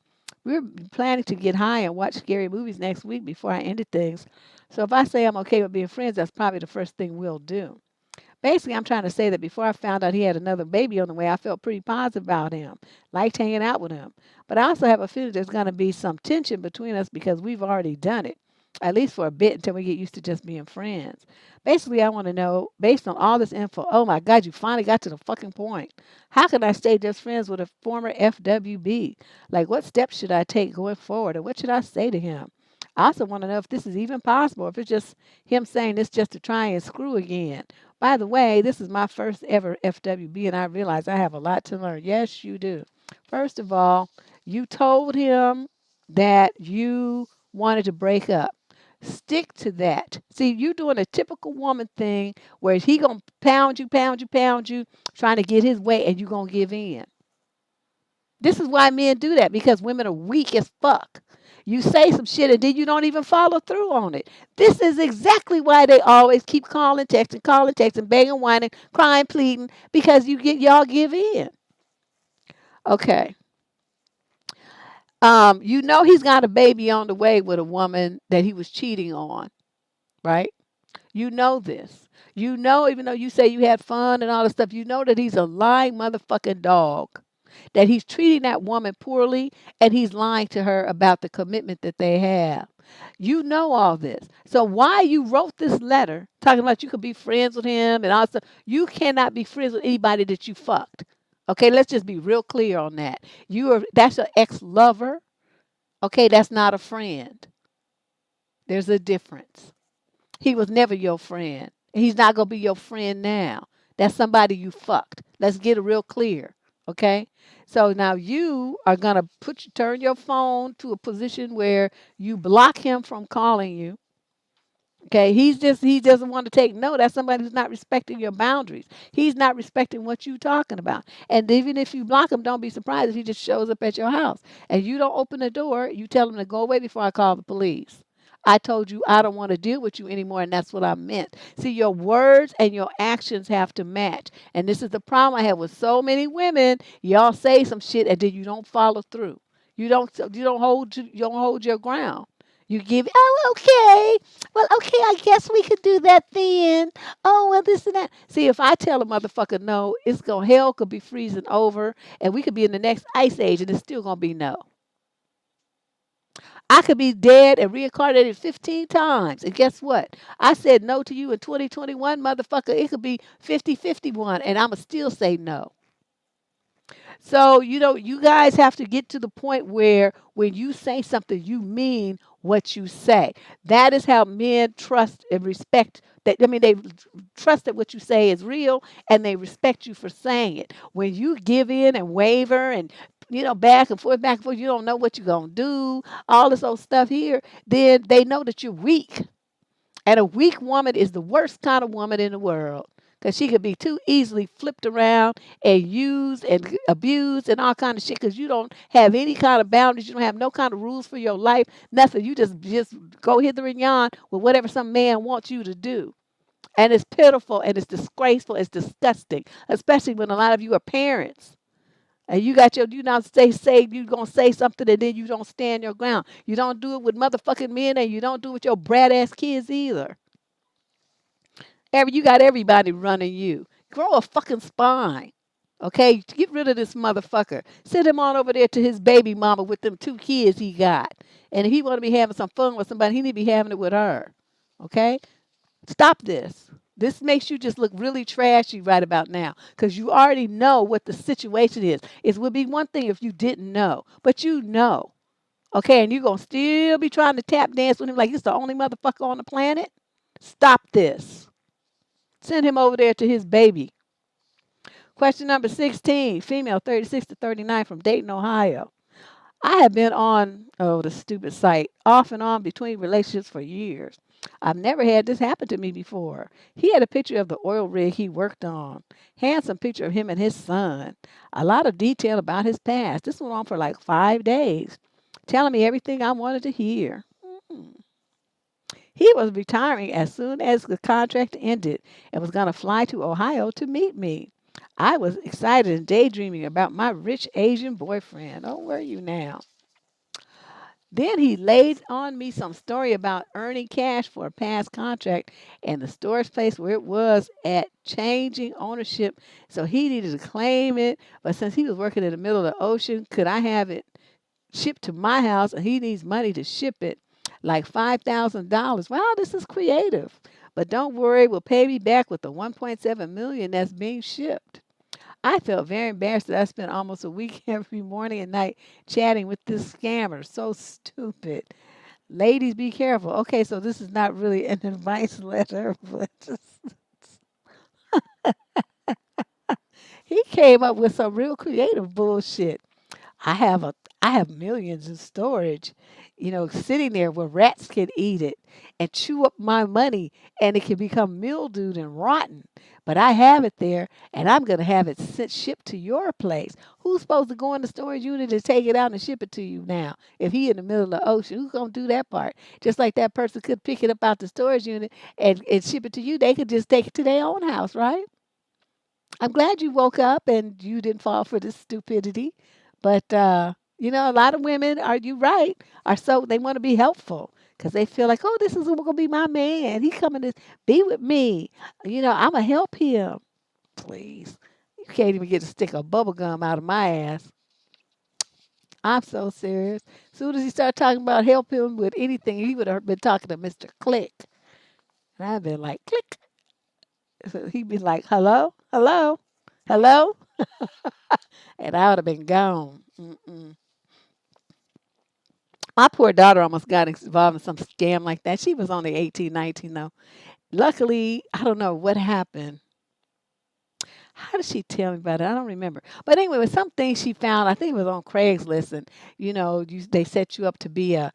We're planning to get high and watch scary movies next week before I ended things. So if I say I'm okay with being friends, that's probably the first thing we'll do. Basically, I'm trying to say that before I found out he had another baby on the way, I felt pretty positive about him, liked hanging out with him. But I also have a feeling there's going to be some tension between us because we've already done it, at least for a bit until we get used to just being friends. Basically, I want to know, based on all this info, oh my God, you finally got to the fucking point. How can I stay just friends with a former FWB? Like, what steps should I take going forward, and what should I say to him? I also want to know if this is even possible, if it's just him saying this just to try and screw again. By the way, this is my first ever FWB, and I realize I have a lot to learn. Yes, you do. First of all, you told him that you wanted to break up. Stick to that. See, you doing a typical woman thing where he gonna pound you, pound you, pound you, trying to get his way, and you gonna give in. This is why men do that, because women are weak as fuck. You say some shit and then you don't even follow through on it. This is exactly why they always keep calling, texting, begging, whining, crying, pleading, because y'all give in. Okay. You know he's got a baby on the way with a woman that he was cheating on, right? You know this. You know, even though you say you had fun and all this stuff, you know that he's a lying motherfucking dog. That he's treating that woman poorly and he's lying to her about the commitment that they have. You know all this. So why you wrote this letter talking about you could be friends with him and all stuff, you cannot be friends with anybody that you fucked. Okay, let's just be real clear on that. That's an ex-lover. Okay, that's not a friend. There's a difference. He was never your friend. He's not going to be your friend now. That's somebody you fucked. Let's get it real clear. Okay? So now you are going to turn your phone to a position where you block him from calling you. Okay, he doesn't want to take no. That's somebody who's not respecting your boundaries. He's not respecting what you're talking about. And even if you block him, don't be surprised if he just shows up at your house and you don't open the door. You tell him to go away before I call the police. I told you I don't want to deal with you anymore, and that's what I meant. See, your words and your actions have to match. And this is the problem I have with so many women. Y'all say some shit and then you don't follow through. You don't hold your ground. You give, oh, okay. Well, okay, I guess we could do that then. Oh, well, this and that. See, if I tell a motherfucker no, hell could be freezing over and we could be in the next ice age and it's still gonna be no. I could be dead and reincarnated 15 times. And guess what? I said no to you in 2021, motherfucker. It could be 50-51, and I'ma still say no. So, you guys have to get to the point where when you say something, you mean what you say. That is how men trust and respect that. I mean, they trust that what you say is real and they respect you for saying it. When you give in and waver and back and forth, you don't know what you're going to do, all this old stuff here, then they know that you're weak. And a weak woman is the worst kind of woman in the world because she could be too easily flipped around and used and abused and all kind of shit because you don't have any kind of boundaries. You don't have no kind of rules for your life, nothing. You just go hither and yon with whatever some man wants you to do. And it's pitiful and it's disgraceful. It's disgusting, especially when a lot of you are parents. And you not say you gonna say something and then you don't stand your ground. You don't do it with motherfucking men and you don't do it with your brat ass kids either. You got everybody running you. Grow a fucking spine. Okay? Get rid of this motherfucker. Send him on over there to his baby mama with them 2 kids he got. And if he want to be having some fun with somebody, he need to be having it with her. Okay? Stop this. This makes you just look really trashy right about now because you already know what the situation is. It would be one thing if you didn't know, but you know. Okay, and you're going to still be trying to tap dance with him like he's the only motherfucker on the planet? Stop this. Send him over there to his baby. Question number 16, female 36 to 39 from Dayton, Ohio. I have been on, the stupid site, off and on between relationships for years. I've never had this happen to me before. He had a picture of the oil rig he worked on. Handsome picture of him and his son. A lot of detail about his past. This went on for like 5 days. Telling me everything I wanted to hear. He was retiring as soon as the contract ended and was going to fly to Ohio to meet me. I was excited and daydreaming about my rich Asian boyfriend. Oh, where are you now? Then he laid on me some story about earning cash for a past contract and the storage place where it was at changing ownership. So he needed to claim it. But since he was working in the middle of the ocean, could I have it shipped to my house and he needs money to ship it? Like $5,000. Wow, this is creative. But don't worry, we'll pay me back with the 1.7 million that's being shipped. I felt very embarrassed that I spent almost a week every morning and night chatting with this scammer. So stupid. Ladies, be careful. Okay, so this is not really an advice letter, but he came up with some real creative bullshit. I have a I have millions in storage, sitting there where rats can eat it and chew up my money and it can become mildewed and rotten. But I have it there and I'm gonna have it shipped to your place. Who's supposed to go in the storage unit and take it out and ship it to you now? If he in the middle of the ocean, who's gonna do that part? Just like that person could pick it up out the storage unit and ship it to you, they could just take it to their own house, right? I'm glad you woke up and you didn't fall for this stupidity. But a lot of women are you right are so they want to be helpful because they feel like, oh, this is gonna be my man. He coming to be with me. I'ma help him. Please, you can't even get to stick a bubble gum out of my ass. I'm so serious. As soon as he started talking about help him with anything, he would have been talking to Mr. Click, and I'd been like, click. So he'd be like, hello, hello, hello, and I would have been gone. Mm-mm. My poor daughter almost got involved in some scam like that. She was only 18, 19 though. Luckily, I don't know what happened. How did she tell me about it? I don't remember. But anyway, with some things she found, I think it was on Craigslist, and they set you up to be a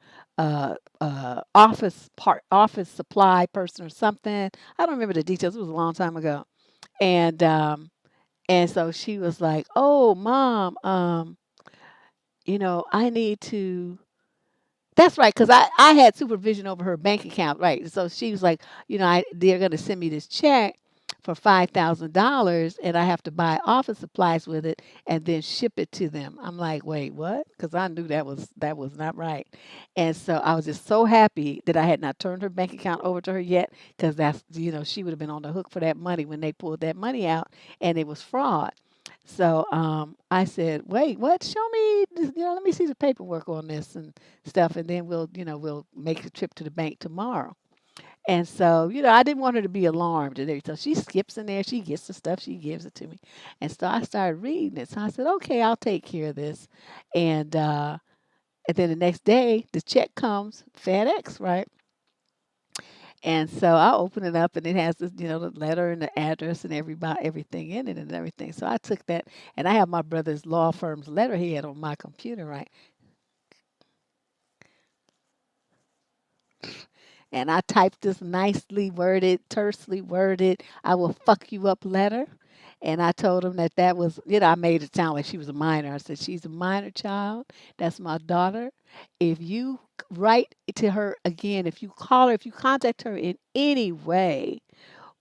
office supply person or something. I don't remember the details. It was a long time ago, and so she was like, "Oh, mom, I need to." That's right, because I had supervision over her bank account, right? So she was like, they're going to send me this check for $5,000 and I have to buy office supplies with it and then ship it to them. I'm like, wait, what? Because I knew that was not right. And so I was just so happy that I had not turned her bank account over to her yet because she would have been on the hook for that money when they pulled that money out and it was fraud. So I said, wait, what? Show me, let me see the paperwork on this and stuff, and then we'll make a trip to the bank tomorrow. And so, I didn't want her to be alarmed and everything. So she skips in there, she gets the stuff, she gives it to me. And so I started reading it. So I said, okay, I'll take care of this. And then the next day, the check comes, FedEx, right? And so I open it up and it has the letter and the address and everything in it and everything. So I took that and I have my brother's law firm's letterhead on my computer, right? And I typed this nicely worded, tersely worded, I will fuck you up letter. And I told him that was, I made it sound like she was a minor. I said, she's a minor child. That's my daughter. If you write to her again, if you call her, if you contact her in any way,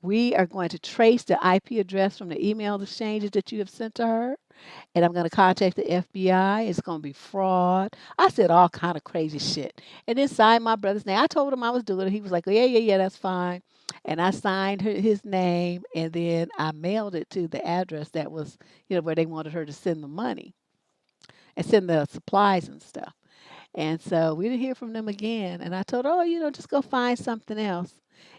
we are going to trace the IP address from the email exchanges that you have sent to her, and I'm going to contact the FBI. It's going to be fraud. I said all kind of crazy shit, and then signed my brother's name. I told him I was doing it. He was like, oh, yeah, yeah, yeah, that's fine. And I signed his name, and then I mailed it to the address that was, where they wanted her to send the money and send the supplies and stuff. And so we didn't hear from them again. And I told her, oh, just go find something else.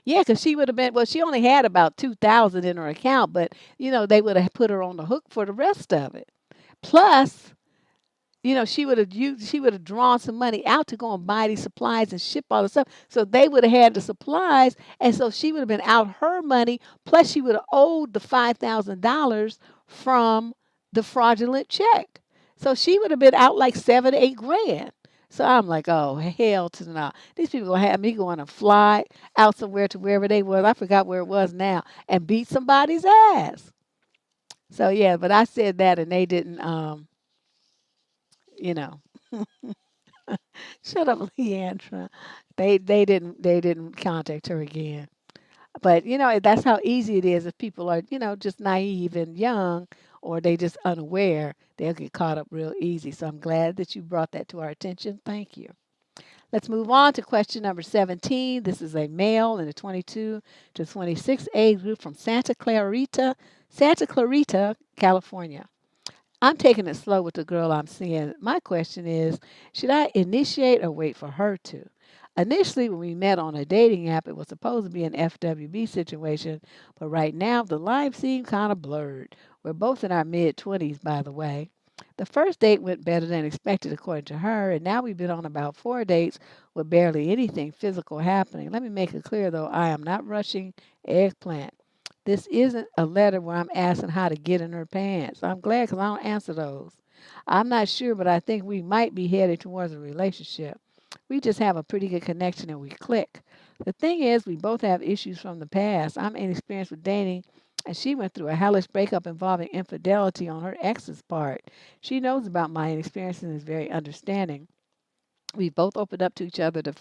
Yeah, because she would have been, well, she only had about 2,000 in her account, but, they would have put her on the hook for the rest of it. Plus, she would have drawn some money out to go and buy these supplies and ship all the stuff. So they would have had the supplies, and so she would have been out her money. Plus, she would have owed the $5,000 from the fraudulent check. So she would have been out like 7, 8 grand. So I'm like, oh hell to no! These people gonna have me going to fly out somewhere to wherever they was. I forgot where it was now, and beat somebody's ass. So yeah, but I said that, and they didn't. You know, Shut up, Leandra. They didn't contact her again. But that's how easy it is if people are, just naive and young or they just unaware, they'll get caught up real easy. So I'm glad that you brought that to our attention. Thank you. Let's move on to question number 17. This is a male in the 22 to 26 age group from Santa Clarita, California. I'm taking it slow with the girl I'm seeing. My question is, should I initiate or wait for her to? Initially, when we met on a dating app, it was supposed to be an FWB situation, but right now the lines seem kind of blurred. We're both in our mid 20s, by the way. The first date went better than expected, according to her, and now we've been on about 4 dates with barely anything physical happening. Let me make it clear, though, I am not rushing eggplant. This isn't a letter where I'm asking how to get in her pants. I'm glad because I don't answer those. I'm not sure, but I think we might be headed towards a relationship. We just have a pretty good connection and we click. The thing is, we both have issues from the past. I'm inexperienced with dating, and she went through a hellish breakup involving infidelity on her ex's part. She knows about my inexperience and is very understanding. We both opened up to each other the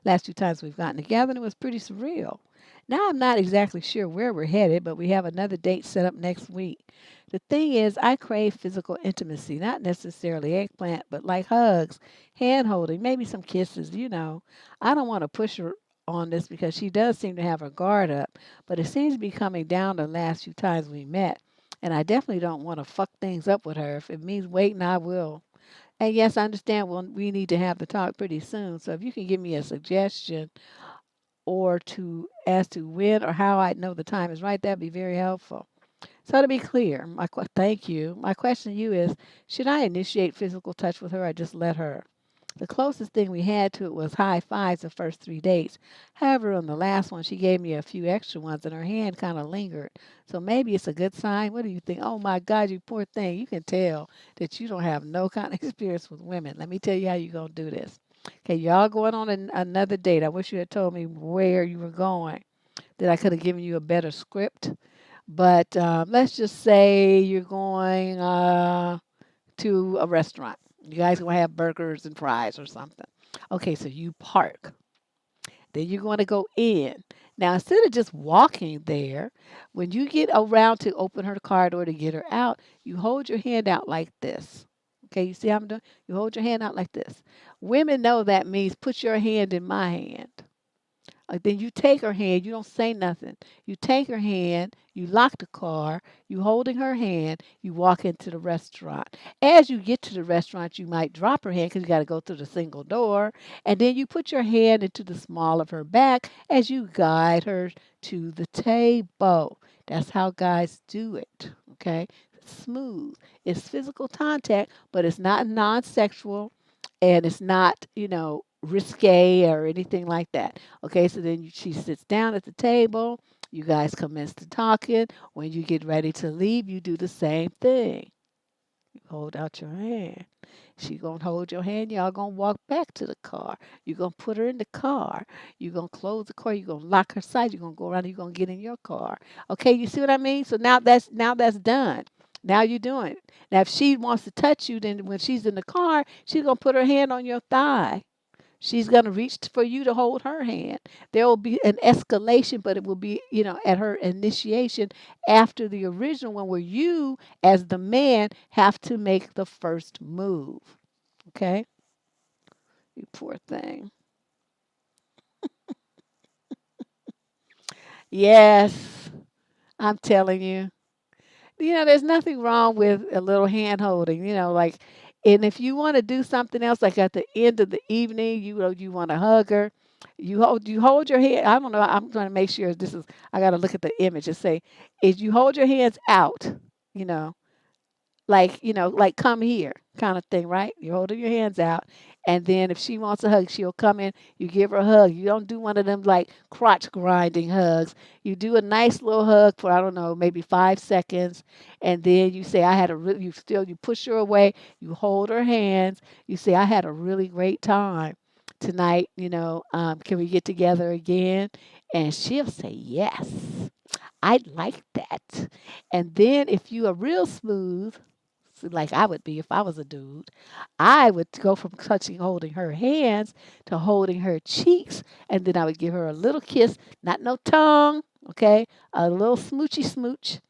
last 2 times we've gotten together, and it was pretty surreal. Now I'm not exactly sure where we're headed, but we have another date set up next week. The thing is, I crave physical intimacy, not necessarily eggplant, but like hugs, hand holding, maybe some kisses. I don't want to push her on this because she does seem to have her guard up, but it seems to be coming down the last few times we met. And I definitely don't want to fuck things up with her. If it means waiting, I will. And yes, I understand we need to have the talk pretty soon. So if you can give me a suggestion or to as to when or how I know the time is right, that'd be very helpful. So to be clear, thank you. My question to you is, should I initiate physical touch with her or just let her? The closest thing we had to it was high fives the first 3 dates. However, on the last one, she gave me a few extra ones and her hand kind of lingered. So maybe it's a good sign. What do you think? Oh my God, you poor thing. You can tell that you don't have no kind of experience with women. Let me tell you how you're going to do this. Okay, y'all going on another date. I wish you had told me where you were going, that I could have given you a better script. But let's just say you're going to a restaurant. You guys gonna have burgers and fries or something. Okay, so you park. Then you're going to go in. Now, instead of just walking there, when you get around to open her car door to get her out, you hold your hand out like this. Okay, you see how I'm doing? You hold your hand out like this. Women know that means put your hand in my hand. Then you take her hand, you don't say nothing. You take her hand, you lock the car, you holding her hand, you walk into the restaurant. As you get to the restaurant, you might drop her hand because you got to go through the single door. And then you put your hand into the small of her back as you guide her to the table. That's how guys do it. Okay? Smooth. It's physical contact, but it's not non sexual and it's not, risque or anything like that. Okay, so then she sits down at the table. You guys commence to talking. When you get ready to leave, you do the same thing. You hold out your hand. She gonna hold your hand. Y'all gonna walk back to the car. You gonna put her in the car. You gonna close the car. You gonna lock her side. You gonna go around. You gonna get in your car. Okay, you see what I mean? So now that's done. Now you're doing it. Now if she wants to touch you, then when she's in the car, she's gonna put her hand on your thigh. She's going to reach for you to hold her hand. There will be an escalation, but it will be, at her initiation after the original one where you, as the man, have to make the first move. Okay? You poor thing. Yes, I'm telling you. There's nothing wrong with a little hand holding, like, and if you want to do something else, like at the end of the evening, you want to hug her, you hold your hand. I don't know. I'm trying to make sure this is. I got to look at the image and say, is you hold your hands out, you know, like come here kind of thing, right? You're holding your hands out, and then if she wants a hug, she'll come in. You give her a hug. You don't do one of them like crotch grinding hugs. You do a nice little hug for I don't know, maybe 5 seconds, and then you say, "I had a really." You push her away. You hold her hands. You say, "I had a really great time tonight. Can we get together again?" And she'll say, "Yes, I'd like that." And then if you are real smooth, like I would be if I was a dude, I would go from touching, holding her hands to holding her cheeks, and then I would give her a little kiss, not no tongue, okay, a little smoochy smooch,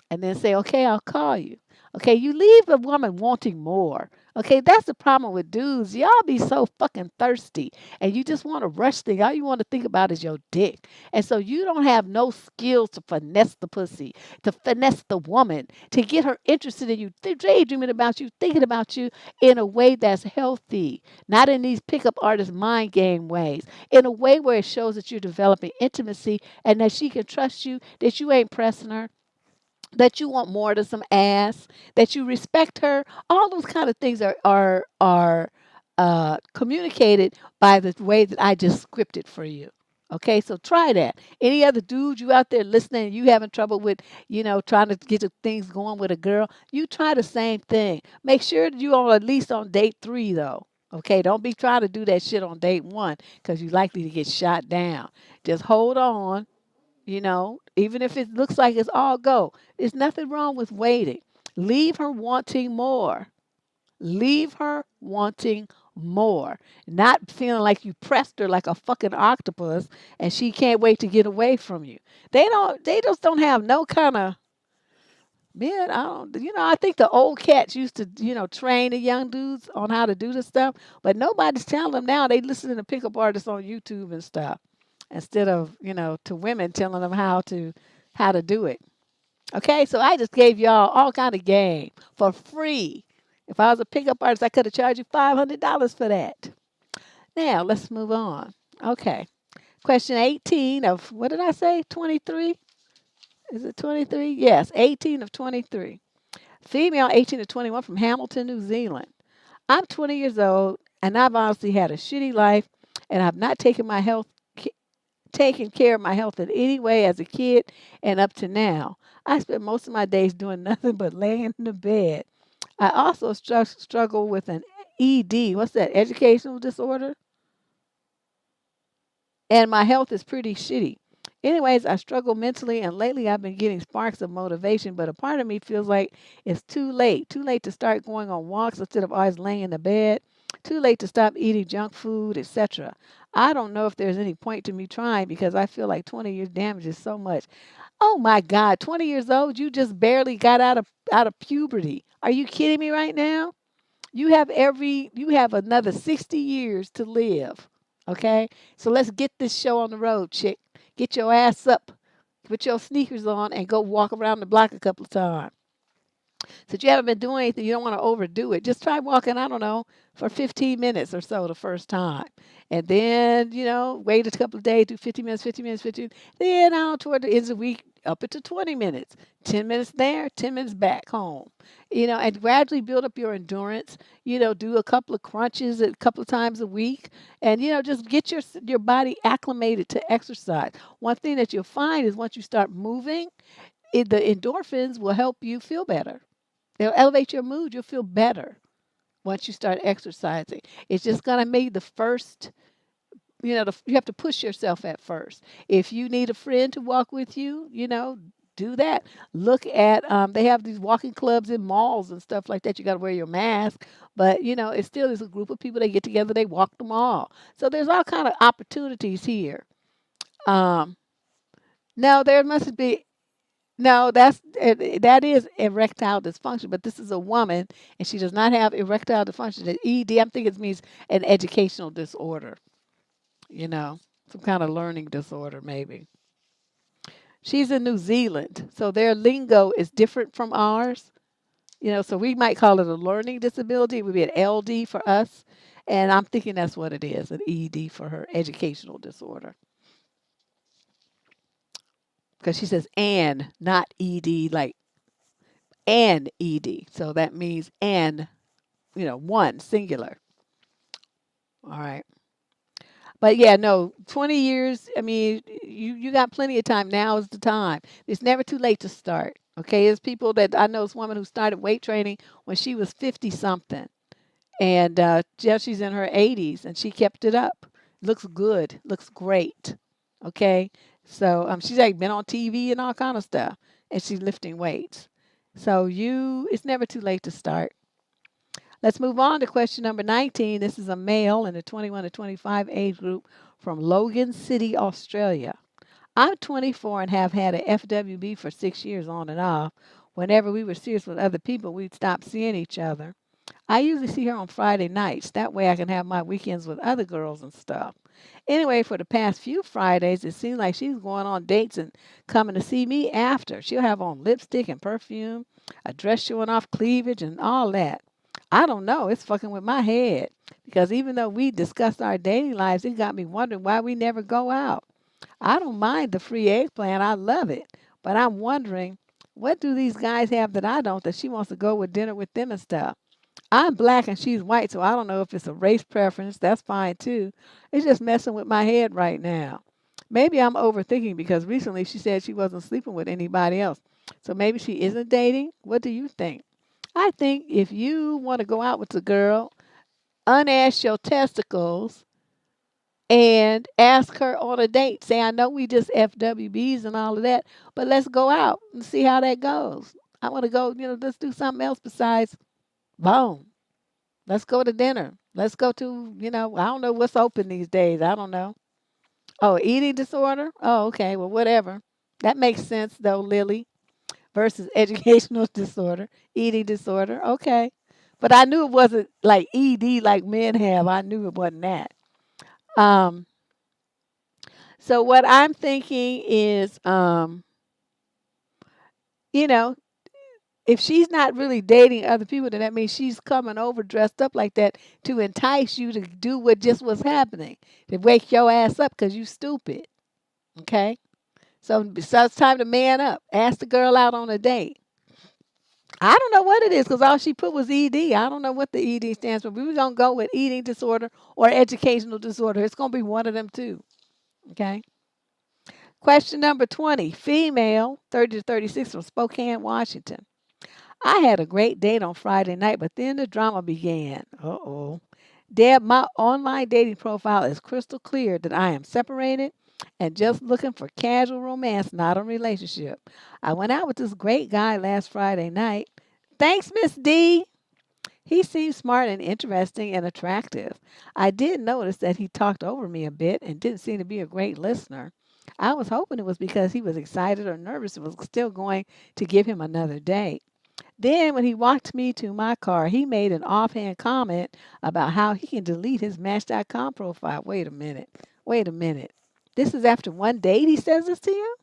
and then say, "Okay, I'll call you." Okay, you leave a woman wanting more. Okay, that's the problem with dudes. Y'all be so fucking thirsty and you just want to rush things. All you want to think about is your dick. And so you don't have no skills to finesse the pussy, to finesse the woman, to get her interested in you, daydreaming about you, thinking about you in a way that's healthy, not in these pickup artist mind game ways, in a way where it shows that you're developing intimacy and that she can trust you, that you ain't pressing her, that you want more to some ass, that you respect her. All those kind of things are communicated by the way that I just scripted for you. Okay, so try that. Any other dude you out there listening, you having trouble with, trying to get the things going with a girl, you try the same thing. Make sure that you are at least on date 3 though. Okay, don't be trying to do that shit on date 1 because you're likely to get shot down. Just hold on, even if it looks like it's all go. There's nothing wrong with waiting. Leave her wanting more. Leave her wanting more. Not feeling like you pressed her like a fucking octopus and she can't wait to get away from you. They just don't have no kind of man, I think the old cats used to, train the young dudes on how to do this stuff, but nobody's telling them now. They listening to pickup artists on YouTube and stuff instead of, to women telling them how to do it. Okay, so I just gave y'all all kind of game for free. If I was a pickup artist, I could have charged you $500 for that. Now let's move on. Okay, question 18 of what did I say? 23? Is it 23? Yes, 18 of 23. Female, 18 to 21, from Hamilton, New Zealand. I'm 20 years old, and I've honestly had a shitty life, and I've not taken care of my health in any way as a kid and up to now. I spend most of my days doing nothing but laying in the bed. I also struggle with an ED. What's that? Educational disorder? And my health is pretty shitty. Anyways, I struggle mentally, and lately I've been getting sparks of motivation, but a part of me feels like it's too late to start going on walks instead of always laying in the bed, too late to stop eating junk food, etc. I don't know if there's any point to me trying because I feel like 20 years damages so much. Oh my God, 20 years old, you just barely got out of puberty. Are you kidding me right now? You have another 60 years to live. Okay? So let's get this show on the road, chick. Get your ass up, put your sneakers on, and go walk around the block a couple of times. Since you haven't been doing anything, you don't want to overdo it. Just try walking, I don't know, for 15 minutes or so the first time. And then, wait a couple of days, do 50 minutes, 50 minutes, 50. Then out toward the end of the week, up it to 20 minutes. 10 minutes there, 10 minutes back home. And gradually build up your endurance. Do a couple of crunches a couple of times a week. And, just get your body acclimated to exercise. One thing that you'll find is once you start moving, the endorphins will help you feel better. They'll elevate your mood. You'll feel better once you start exercising. It's just going to make the first, you have to push yourself at first. If you need a friend to walk with you, do that. Look at, they have these walking clubs in malls and stuff like that. You got to wear your mask, but it still is a group of people. They get together, they walk the mall. So there's all kind of opportunities here. Um, now there must be No, that is erectile dysfunction, but this is a woman and she does not have erectile dysfunction. The ED, I'm thinking it means an educational disorder, you know, some kind of learning disorder maybe. She's in New Zealand, so their lingo is different from ours. So we might call it a learning disability. It would be an LD for us, and I'm thinking that's what it is, an ED for her, educational disorder. Because she says "and," not ED, like an ED. So that means one, singular. All right. But yeah, no, 20 years, I mean, you got plenty of time. Now is the time. It's never too late to start. Okay. There's people that I know this woman who started weight training when she was 50 something. And yeah, she's in her 80s and she kept it up. Looks good. Looks great. Okay. So she's like been on TV and all kind of stuff. And she's lifting weights. So it's never too late to start. Let's move on to question number 19. This is a male in the 21 to 25 age group from Logan City, Australia. I'm 24 and have had an FWB for 6 years on and off. Whenever we were serious with other people, we'd stop seeing each other. I usually see her on Friday nights. That way I can have my weekends with other girls and stuff. Anyway, for the past few Fridays, it seems like she's going on dates and coming to see me after. She'll have on lipstick and perfume, a dress showing off cleavage and all that. I don't know. It's fucking with my head. Because even though we discussed our dating lives, it got me wondering why we never go out. I don't mind the free eggplant. I love it. But I'm wondering, what do these guys have that I don't that she wants to go with dinner with them and stuff? I'm black and she's white, so I don't know if it's a race preference. That's fine too. It's just messing with my head right now. Maybe I'm overthinking because recently she said she wasn't sleeping with anybody else. So maybe she isn't dating. What do you think? I think if you want to go out with a girl, unash your testicles and ask her on a date. Say, I know we just FWBs and all of that, but let's go out and see how that goes. I want to go, let's do something else besides boom. Let's go to dinner. Let's go to, I don't know what's open these days. I don't know. Oh, eating disorder? Oh, okay. Well, whatever. That makes sense, though, Lily, versus educational disorder, eating disorder. Okay. But I knew it wasn't like ED like men have. I knew it wasn't that. Um, so what I'm thinking is, you know, if she's not really dating other people, then that means she's coming over dressed up like that to entice you to do what just was happening, to wake your ass up because you stupid. Okay? So it's time to man up. Ask the girl out on a date. I don't know what it is because all she put was ED. I don't know what the ED stands for. We were going to go with eating disorder or educational disorder. It's going to be one of them too. Okay? Question number 20. Female, 30 to 36 from Spokane, Washington. I had a great date on Friday night, but then the drama began. Uh-oh. Deb, my online dating profile is crystal clear that I am separated and just looking for casual romance, not a relationship. I went out with this great guy last Friday night. Thanks, Miss D. He seemed smart and interesting and attractive. I did notice that he talked over me a bit and didn't seem to be a great listener. I was hoping it was because he was excited or nervous and was still going to give him another date. Then, when he walked me to my car, he made an offhand comment about how he can delete his Match.com profile. Wait a minute. Wait a minute. This is after one date he says this to you?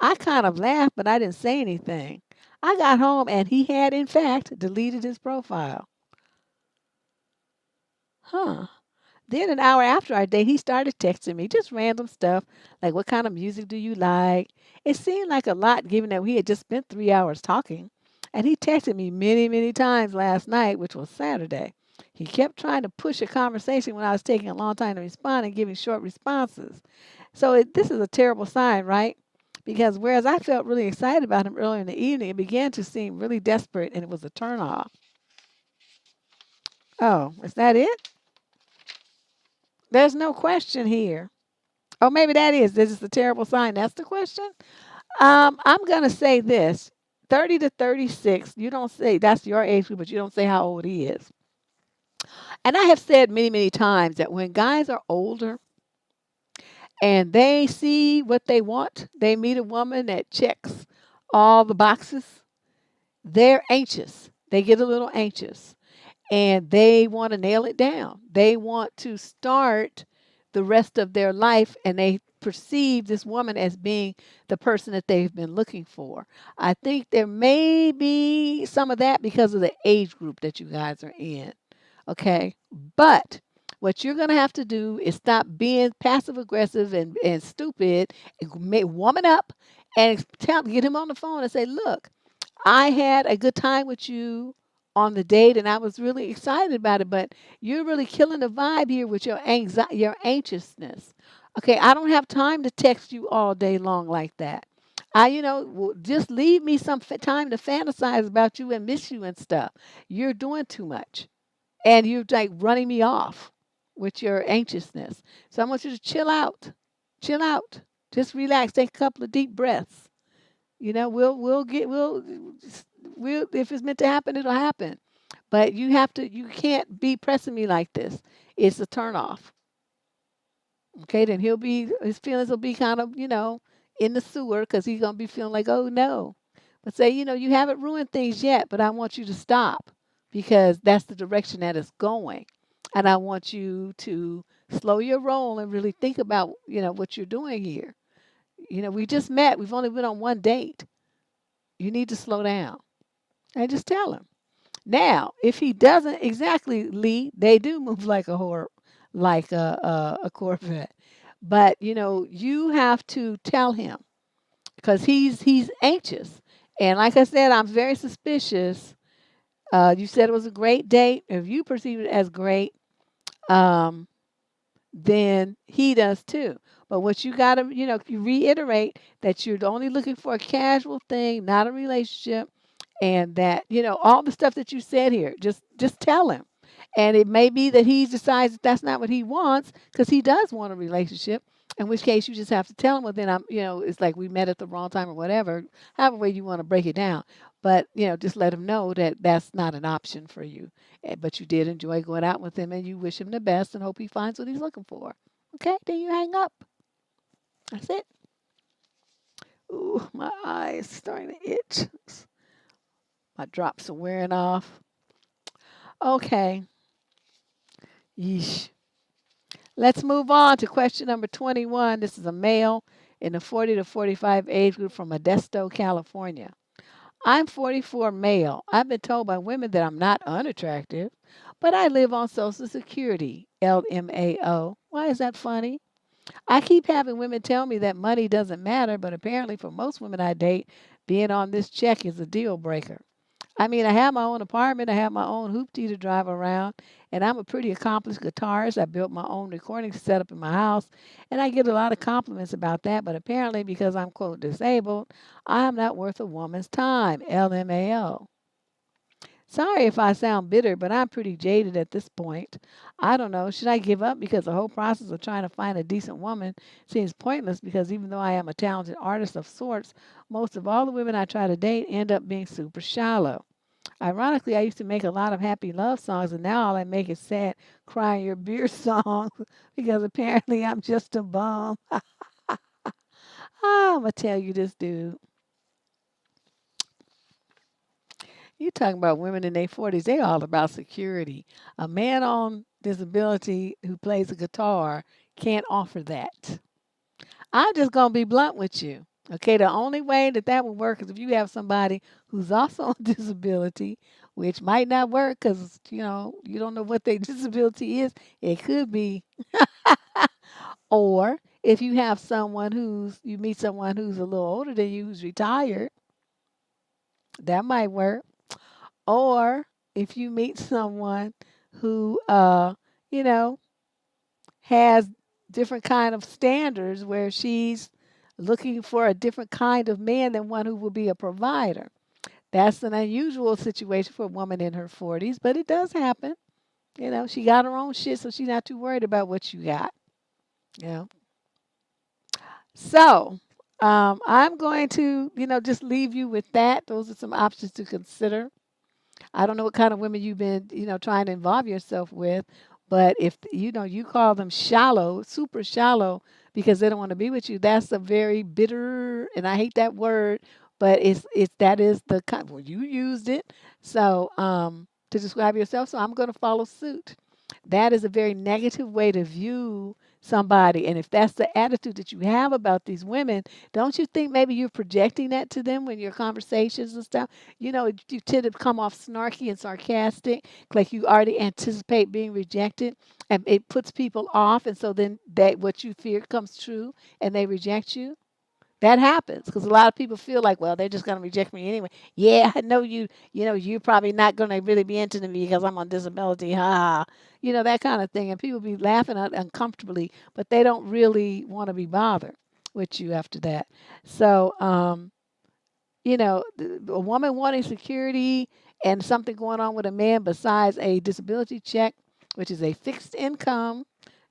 I kind of laughed, but I didn't say anything. I got home and he had, in fact, deleted his profile. Huh. Then an hour after our date, he started texting me just random stuff like, "What kind of music do you like?" It seemed like a lot given that we had just spent 3 hours talking. And he texted me many, many times last night, which was Saturday. He kept trying to push a conversation when I was taking a long time to respond and giving short responses. So this is a terrible sign, right? Because whereas I felt really excited about him earlier in the evening, it began to seem really desperate and it was a turnoff. Oh, is that it? There's no question here. Oh, maybe that is. This is a terrible sign. That's the question. I'm gonna say this: 30 to 36. You don't say that's your age group, but you don't say how old he is. And I have said many, many times that when guys are older and they see what they want, they meet a woman that checks all the boxes. They're anxious. They get a little anxious and they want to nail it down. They want to start the rest of their life and they perceive this woman as being the person that they've been looking for. I think there may be some of that because of the age group that you guys are in. Okay. But what you're going to have to do is stop being passive aggressive and stupid and woman up and get him on the phone and say, "Look, I had a good time with you on the date and I was really excited about it, but you're really killing the vibe here with your anxiety, your anxiousness. Okay, I don't have time to text you all day long like that. Just leave me some time to fantasize about you and miss you and stuff. You're doing too much and you're like running me off with your anxiousness. So I want you to chill out. Chill out. Just relax. Take a couple of deep breaths. We'll if it's meant to happen, it'll happen. But you can't be pressing me like this. It's a turn off. Okay, then his feelings will be kind of, in the sewer because he's gonna be feeling like, oh no. But say, you haven't ruined things yet, but I want you to stop because that's the direction that it's going. And I want you to slow your roll and really think about, what you're doing here. We just met. We've only been on one date. You need to slow down. And just tell him. Now, if he doesn't exactly lead, they do move like a like a Corvette. But you have to tell him because he's anxious. And like I said, I'm very suspicious. You said it was a great date. If you perceive it as great, um, then he does too. But what you got to, you reiterate that you're only looking for a casual thing, not a relationship, and that, all the stuff that you said here, just tell him. And it may be that he decides that that's not what he wants because he does want a relationship. In which case, you just have to tell him. Well, then it's like we met at the wrong time or whatever. However way you want to break it down, but just let him know that that's not an option for you. But you did enjoy going out with him, and you wish him the best and hope he finds what he's looking for. Okay, then you hang up. That's it. Ooh, my eyes starting to itch. My drops are wearing off. Okay. Yeesh. Let's move on to question number 21. This is a male in the 40 to 45 age group from Modesto, California. I'm 44 male. I've been told by women that I'm not unattractive, but I live on Social Security, LMAO. Why is that funny? I keep having women tell me that money doesn't matter, but apparently for most women I date, being on this check is a deal breaker. I mean, I have my own apartment, I have my own hoopty to drive around, and I'm a pretty accomplished guitarist. I built my own recording setup in my house, and I get a lot of compliments about that. But apparently, because I'm, quote, disabled, I'm not worth a woman's time, LMAO. Sorry if I sound bitter, but I'm pretty jaded at this point. I don't know. Should I give up because the whole process of trying to find a decent woman seems pointless because even though I am a talented artist of sorts, most of all the women I try to date end up being super shallow. Ironically, I used to make a lot of happy love songs, and now all I make is sad, cry your beer songs because apparently I'm just a bum. I'm going to tell you this, dude. You talking about women in their 40s, they all about security. A man on disability who plays a guitar can't offer that. I'm just going to be blunt with you. Okay, the only way that that would work is if you have somebody who's also on disability, which might not work because, you don't know what their disability is. It could be. Or if you have you meet someone who's a little older than you, who's retired, that might work. Or if you meet someone who, you know, has different kind of standards where she's looking for a different kind of man than one who will be a provider. That's an unusual situation for a woman in her 40s, but it does happen. She got her own shit, so she's not too worried about what you got. You know. So I'm going to, just leave you with that. Those are some options to consider. I don't know what kind of women you've been, trying to involve yourself with, but if you call them shallow, super shallow, because they don't want to be with you, that's a very bitter, and I hate that word, but that is the kind. Well, you used it, so to describe yourself. So I'm going to follow suit. That is a very negative way to view somebody, and if that's the attitude that you have about these women, don't you think maybe you're projecting that to them when your conversations and stuff? You tend to come off snarky and sarcastic, like you already anticipate being rejected, and it puts people off, and so then that what you fear comes true, and they reject you. That happens because a lot of people feel like, well, they're just going to reject me anyway. Yeah, I know you. You're probably not going to really be into me because I'm on disability. Ha, that kind of thing, and people be laughing uncomfortably, but they don't really want to be bothered with you after that. So, a woman wanting security and something going on with a man besides a disability check, which is a fixed income.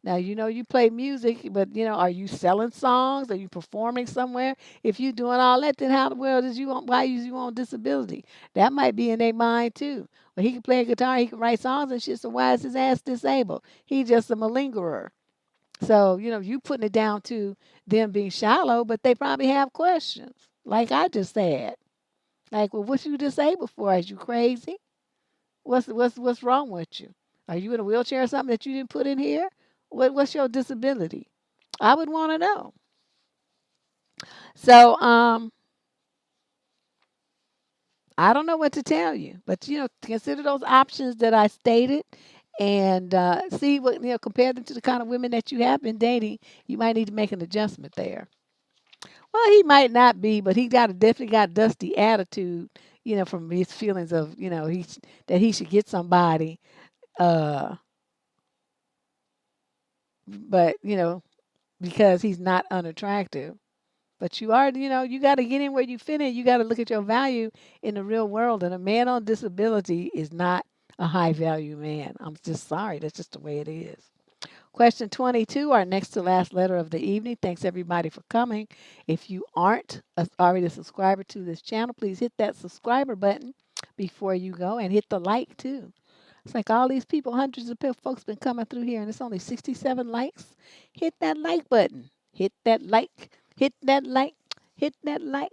Now, you play music, but, are you selling songs? Are you performing somewhere? If you're doing all that, then how the world why is you on disability? That might be in their mind too. But he can play a guitar, he can write songs and shit, so why is his ass disabled? He's just a malingerer. So, you putting it down to them being shallow, but they probably have questions, like I just said. Like, well, what you disabled for? Is you crazy? What's wrong with you? Are you in a wheelchair or something that you didn't put in here? What's your disability? I would want to know. So I don't know what to tell you, but consider those options that I stated, and see what compare them to the kind of women that you have been dating. You might need to make an adjustment there. Well, he might not be, but he definitely got dusty attitude. From his feelings of that he should get somebody. Uh, but because he's not unattractive. But you are, you got to get in where you fit in. You got to look at your value in the real world. And a man on disability is not a high value man. I'm just sorry. That's just the way it is. Question 22, our next to last letter of the evening. Thanks everybody for coming. If you aren't already a subscriber to this channel, please hit that subscriber button before you go, and hit the like too. It's like all these people, hundreds of folks been coming through here, and it's only 67 likes. Hit that like button. Hit that like. Hit that like. Hit that like.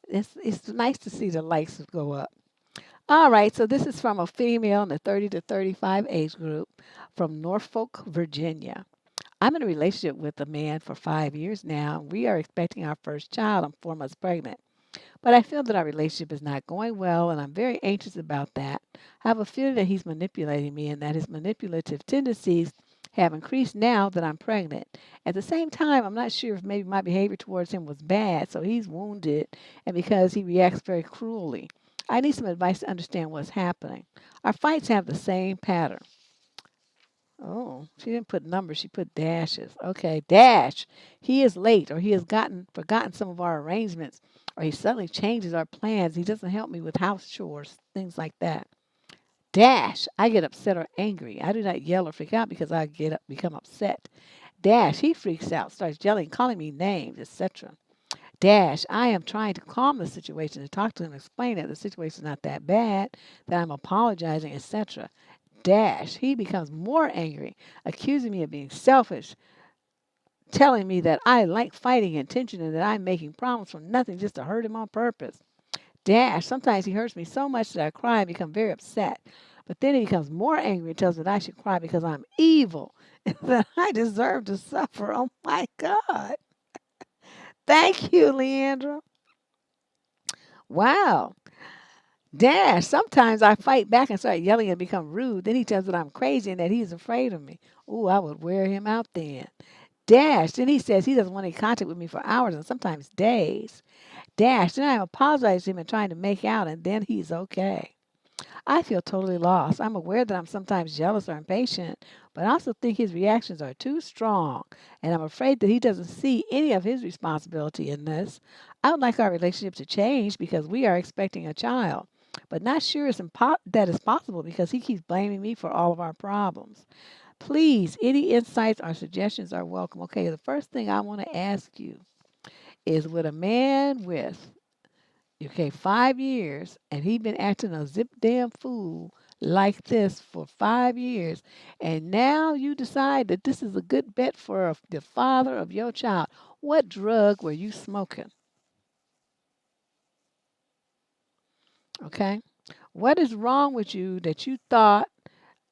It's nice to see the likes go up. All right, so this is from a female in the 30 to 35 age group from Norfolk, Virginia. I'm in a relationship with a man for 5 years now. We are expecting our first child. I'm 4 months pregnant. But I feel that our relationship is not going well, and I'm very anxious about that. I have a feeling that he's manipulating me and that his manipulative tendencies have increased now that I'm pregnant. At the same time, I'm not sure if maybe my behavior towards him was bad, so he's wounded, and because he reacts very cruelly. I need some advice to understand what's happening. Our fights have the same pattern. Oh, she didn't put numbers, she put dashes. Okay, dash. He is late, or he has forgotten some of our arrangements, or he suddenly changes our plans. He doesn't help me with house chores, things like that. Dash. I get upset or angry. I do not yell or freak out because I become upset. Dash. He freaks out, starts yelling, calling me names, etc. Dash. I am trying to calm the situation and talk to him, explain that the situation is not that bad, that I'm apologizing, etc. Dash. He becomes more angry, accusing me of being selfish, telling me that I like fighting and tension and that I'm making problems for nothing just to hurt him on purpose. Dash, sometimes he hurts me so much that I cry and become very upset. But then he becomes more angry and tells me that I should cry because I'm evil and that I deserve to suffer. Oh my God. Thank you, Leandra. Wow. Dash, sometimes I fight back and start yelling and become rude. Then he tells me that I'm crazy and that he's afraid of me. Ooh, I would wear him out then. Dash, then he says he doesn't want any contact with me for hours and sometimes days. Dash, then I apologize to him and trying to make out, and then he's okay. I feel totally lost. I'm aware that I'm sometimes jealous or impatient, but I also think his reactions are too strong, and I'm afraid that he doesn't see any of his responsibility in this. I would like our relationship to change because we are expecting a child, but not sure that it's possible because he keeps blaming me for all of our problems. Please, any insights or suggestions are welcome. Okay, the first thing I want to ask you is with a man with, okay, 5 years, and he been acting a zip damn fool like this for 5 years, and now you decide that this is a good bet for the father of your child. What drug were you smoking? Okay, what is wrong with you that you thought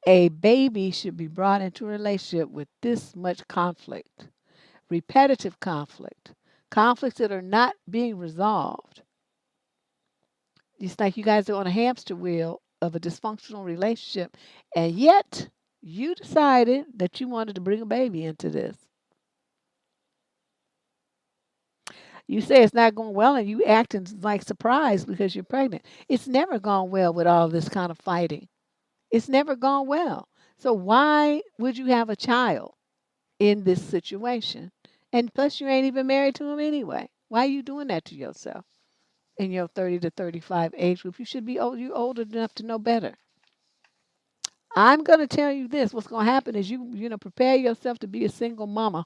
a baby should be brought into a relationship with this much conflict, repetitive conflict, conflicts that are not being resolved? It's like you guys are on a hamster wheel of a dysfunctional relationship, and yet you decided that you wanted to bring a baby into this. You say it's not going well, and you acting like surprised because you're pregnant. It's never gone well with all this kind of fighting. It's never gone well. So why would you have a child in this situation? And plus, you ain't even married to him anyway. Why are you doing that to yourself in your 30 to 35 age group? You should be old. You older enough to know better. I'm going to tell you this. What's going to happen is you prepare yourself to be a single mama.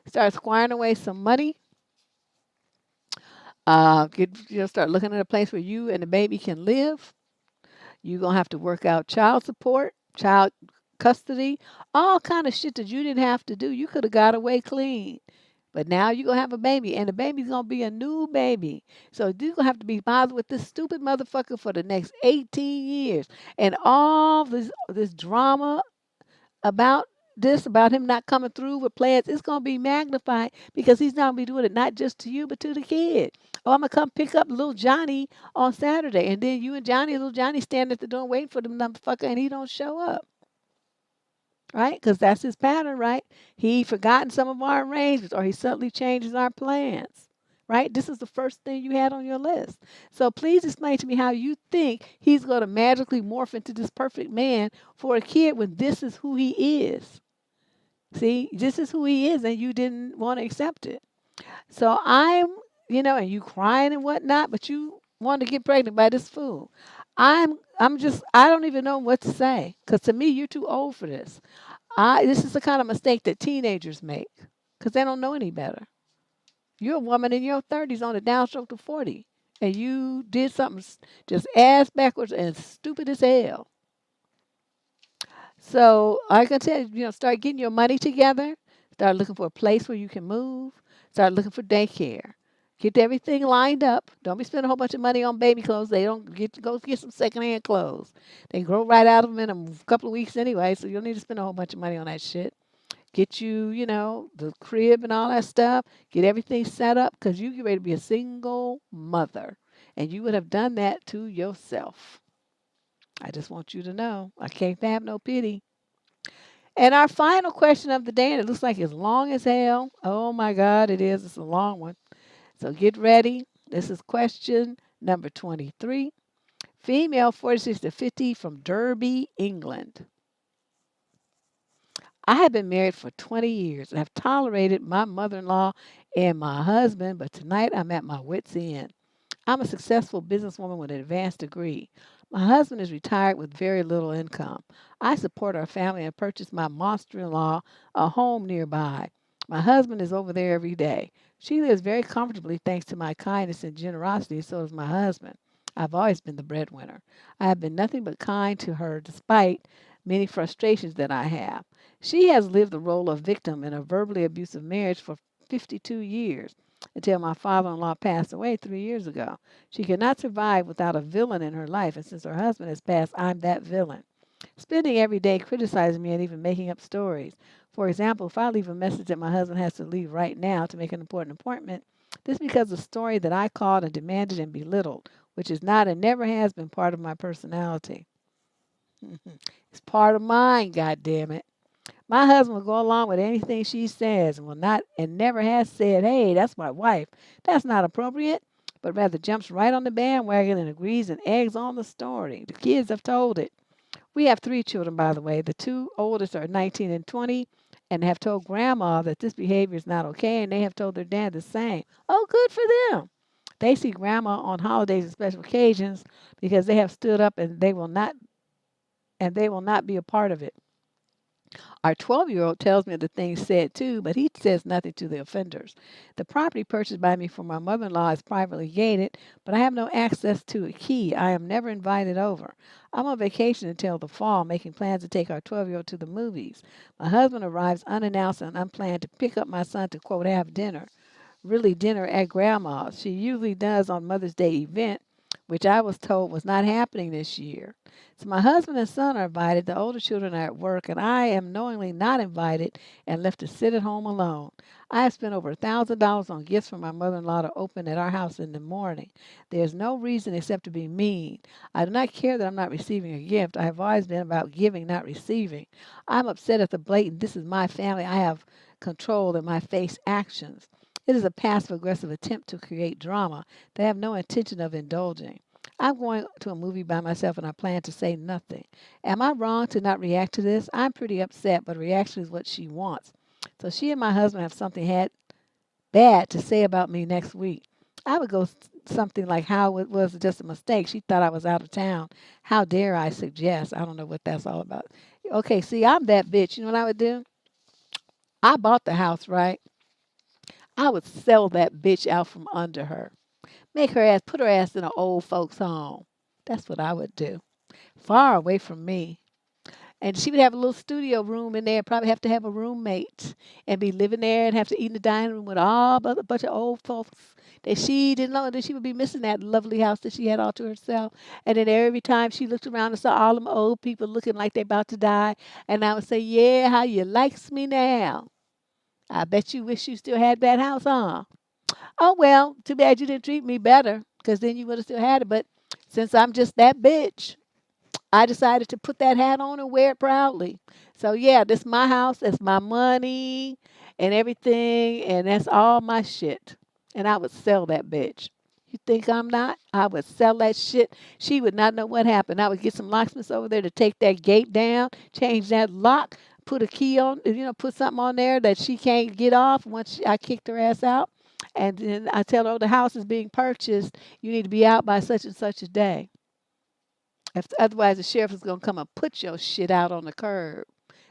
Start squiring away some money. Start looking at a place where you and the baby can live. You're going to have to work out child support, child custody, all kind of shit that you didn't have to do. You could have got away clean. But now you're going to have a baby, and the baby's going to be a new baby. So you're going to have to be bothered with this stupid motherfucker for the next 18 years. And all this drama about about him not coming through with plans, it's going to be magnified because he's not going to be doing it not just to you, but to the kid. Oh, I'm going to come pick up little Johnny on Saturday. And then you and little Johnny stand at the door waiting for the motherfucker and he don't show up. Right? Because that's his pattern, right? He forgotten some of our arrangements or he suddenly changes our plans. Right? This is the first thing you had on your list. So please explain to me how you think he's going to magically morph into this perfect man for a kid when this is who he is. See, this is who he is, and you didn't want to accept it. So and you crying and whatnot, but you want to get pregnant by this fool. I don't even know what to say because to me, you're too old for this. This is the kind of mistake that teenagers make because they don't know any better. You're a woman in your 30s on a downstroke to 40, and you did something just ass backwards and stupid as hell. So I can tell you, start getting your money together. Start looking for a place where you can move. Start looking for daycare. Get everything lined up. Don't be spending a whole bunch of money on baby clothes. They don't go get some secondhand clothes. They grow right out of them in a couple of weeks anyway, so you don't need to spend a whole bunch of money on that shit. Get you, the crib and all that stuff. Get everything set up because you get ready to be a single mother. And you would have done that to yourself. I just want you to know. I can't have no pity. And our final question of the day, and it looks like it's long as hell. Oh my God, it is. It's a long one. So get ready. This is question number 23. Female 46 to 50 from Derby, England. I have been married for 20 years and have tolerated my mother-in-law and my husband, but tonight I'm at my wit's end. I'm a successful businesswoman with an advanced degree. My husband is retired with very little income. I support our family and purchased my monster-in-law a home nearby. My husband is over there every day. She lives very comfortably thanks to my kindness and generosity, so does my husband. I've always been the breadwinner. I have been nothing but kind to her despite many frustrations that I have. She has lived the role of victim in a verbally abusive marriage for 52 years until my father-in-law passed away 3 years ago. She cannot survive without a villain in her life, and since her husband has passed, I'm that villain. Spending every day criticizing me and even making up stories. For example, if I leave a message that my husband has to leave right now to make an important appointment, this is because the story that I called and demanded and belittled, which is not and never has been part of my personality. It's part of mine, God damn it. My husband will go along with anything she says and will not and never has said, hey, that's my wife. That's not appropriate, but rather jumps right on the bandwagon and agrees and eggs on the story. The kids have told it. We have 3 children, by the way. The 2 oldest are 19 and 20 and have told grandma that this behavior is not okay, and they have told their dad the same. Oh, good for them. They see grandma on holidays and special occasions because they have stood up and they will not be a part of it. Our 12-year-old tells me the things said too, but he says nothing to the offenders. The property purchased by me for my mother-in-law is privately gated, but I have no access to a key. I am never invited over. I'm on vacation until the fall, making plans to take our 12-year-old to the movies. My husband arrives unannounced and unplanned to pick up my son to, quote, have dinner. Really dinner at grandma's. She usually does on Mother's Day event, which I was told was not happening this year. So my husband and son are invited. The older children are at work, and I am knowingly not invited and left to sit at home alone. I have spent over $1,000 on gifts for my mother-in-law to open at our house in the morning. There's no reason except to be mean. I do not care that I'm not receiving a gift. I have always been about giving, not receiving. I'm upset at the blatant, this is my family, I have control in my face actions. It is a passive-aggressive attempt to create drama that I have no intention of indulging. I'm going to a movie by myself and I plan to say nothing. Am I wrong to not react to this? I'm pretty upset, but reaction is what she wants. So she and my husband have something had bad to say about me next week. I would go something like how it was just a mistake. She thought I was out of town. How dare I suggest? I don't know what that's all about. Okay, see, I'm that bitch. You know what I would do? I bought the house, right? I would sell that bitch out from under her. Make her ass, put her ass in an old folks' home. That's what I would do. Far away from me. And she would have a little studio room in there, probably have to have a roommate and be living there and have to eat in the dining room with all a bunch of old folks that she didn't know that she would be missing that lovely house that she had all to herself. And then every time she looked around and saw all them old people looking like they about to die, and I would say, yeah, how you likes me now? I bet you wish you still had that house, huh? Oh, well, too bad you didn't treat me better, because then you would have still had it. But since I'm just that bitch, I decided to put that hat on and wear it proudly. So, yeah, this is my house. That's my money and everything. And that's all my shit. And I would sell that bitch. You think I'm not? I would sell that shit. She would not know what happened. I would get some locksmiths over there to take that gate down, change that lock, put a key on, put something on there that she can't get off once I kicked her ass out. And then I tell her, oh, the house is being purchased. You need to be out by such and such a day. If otherwise, the sheriff is gonna come and put your shit out on the curb.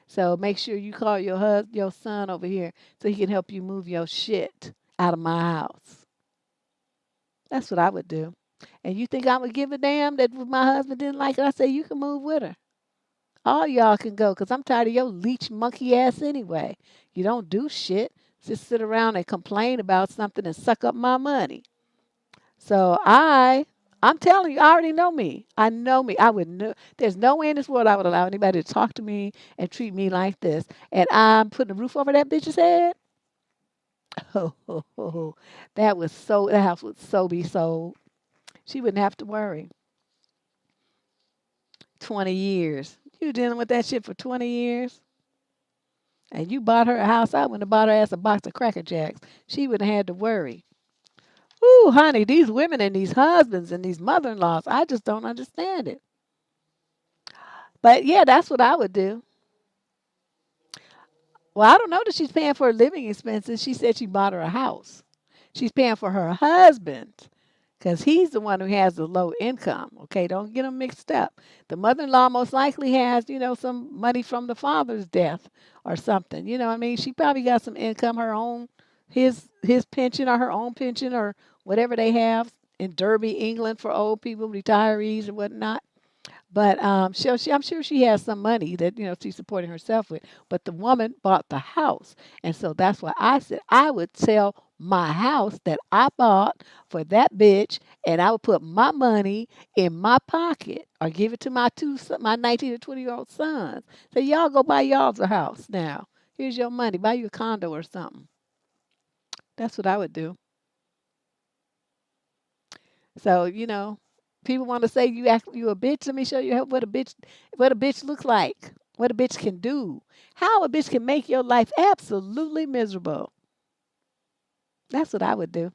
So make sure you call your son over here so he can help you move your shit out of my house. That's what I would do. And you think I would give a damn that if my husband didn't like it? I say you can move with her. All y'all can go, cause I'm tired of your leech monkey ass anyway. You don't do shit. Just sit around and complain about something and suck up my money. So I'm telling you, I already know me. I know me. I would know. There's no way in this world I would allow anybody to talk to me and treat me like this. And I'm putting a roof over that bitch's head. Oh, that house would so be sold. She wouldn't have to worry. 20 years. You dealing with that shit for 20 years? And you bought her a house. I wouldn't have bought her ass a box of Cracker Jacks. She wouldn't have had to worry. Ooh, honey, these women and these husbands and these mother-in-laws, I just don't understand it. But yeah, that's what I would do. Well, I don't know that she's paying for her living expenses. She said she bought her a house. She's paying for her husband because he's the one who has the low income. Okay, don't get them mixed up. The mother-in-law most likely has, some money from the father's death or something. You know what I mean? She probably got some income, her own, his pension or her own pension or whatever they have in Derby, England for old people, retirees or whatnot. But I'm sure she has some money that she's supporting herself with. But the woman bought the house, and so that's why I said I would sell my house that I bought for that bitch, and I would put my money in my pocket or give it to my 19 and 20-year-old sons. So y'all go buy y'all's a house now. Here's your money. Buy you a condo or something. That's what I would do. So, people want to say you a bitch. Let me show you what a bitch looks like, what a bitch can do, how a bitch can make your life absolutely miserable. That's what I would do.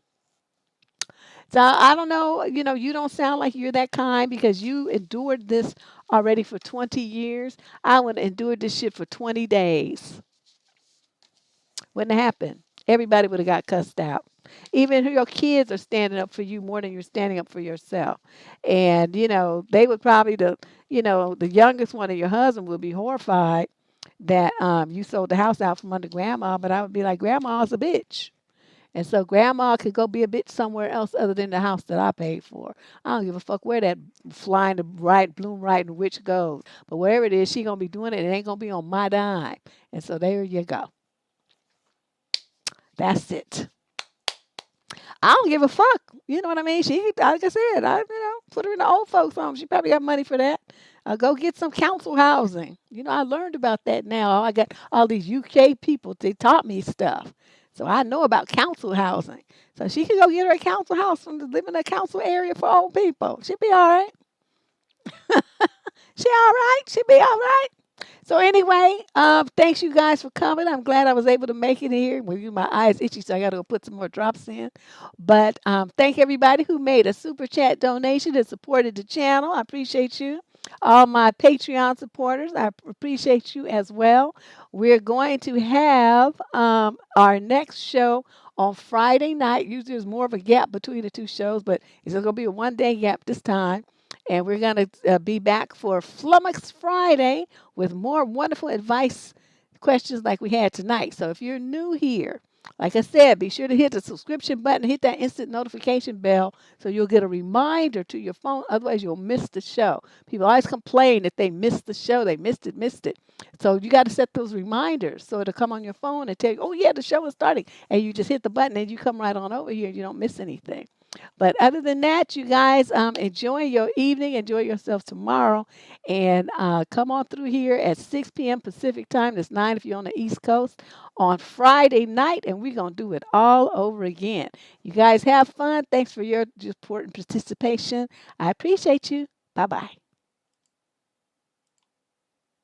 So I don't know, you don't sound like you're that kind because you endured this already for 20 years. I would endure this shit for 20 days. Wouldn't happen. Everybody would have got cussed out. Even your kids are standing up for you more than you're standing up for yourself. And, they would probably, the youngest one of your husband would be horrified that you sold the house out from under grandma. But I would be like, grandma's a bitch. And so grandma could go be a bitch somewhere else other than the house that I paid for. I don't give a fuck where that flying the right, bloom right, and witch goes. But wherever it is, she going to be doing it. It ain't going to be on my dime. And so there you go. That's it. I don't give a fuck. You know what I mean? She, like I said, put her in the old folks' home. She probably got money for that. Go get some council housing. I learned about that now. I got all these UK people. They taught me stuff. So I know about council housing. So she can go get her a council house and live in a council area for old people. She'll be all right. She all right. She'll be all right. So anyway, thanks you guys for coming. I'm glad I was able to make it here. Well, my eyes itchy, so I got to go put some more drops in. But thank everybody who made a super chat donation and supported the channel. I appreciate you. All my Patreon supporters, I appreciate you as well. We're going to have our next show on Friday night. Usually there's more of a gap between the two shows, but it's going to be a one-day gap this time. And we're going to be back for Flummox Friday with more wonderful advice questions like we had tonight. So if you're new here, like I said, be sure to hit the subscription button, hit that instant notification bell so you'll get a reminder to your phone. Otherwise, you'll miss the show. People always complain that they missed the show. They missed it. So you got to set those reminders so it'll come on your phone and tell you, oh, yeah, the show is starting. And you just hit the button and you come right on over here and you don't miss anything. But other than that, you guys enjoy your evening. Enjoy yourselves tomorrow. And come on through here at 6 p.m. Pacific time. That's 9 if you're on the East Coast on Friday night. And we're going to do it all over again. You guys have fun. Thanks for your support and participation. I appreciate you. Bye-bye.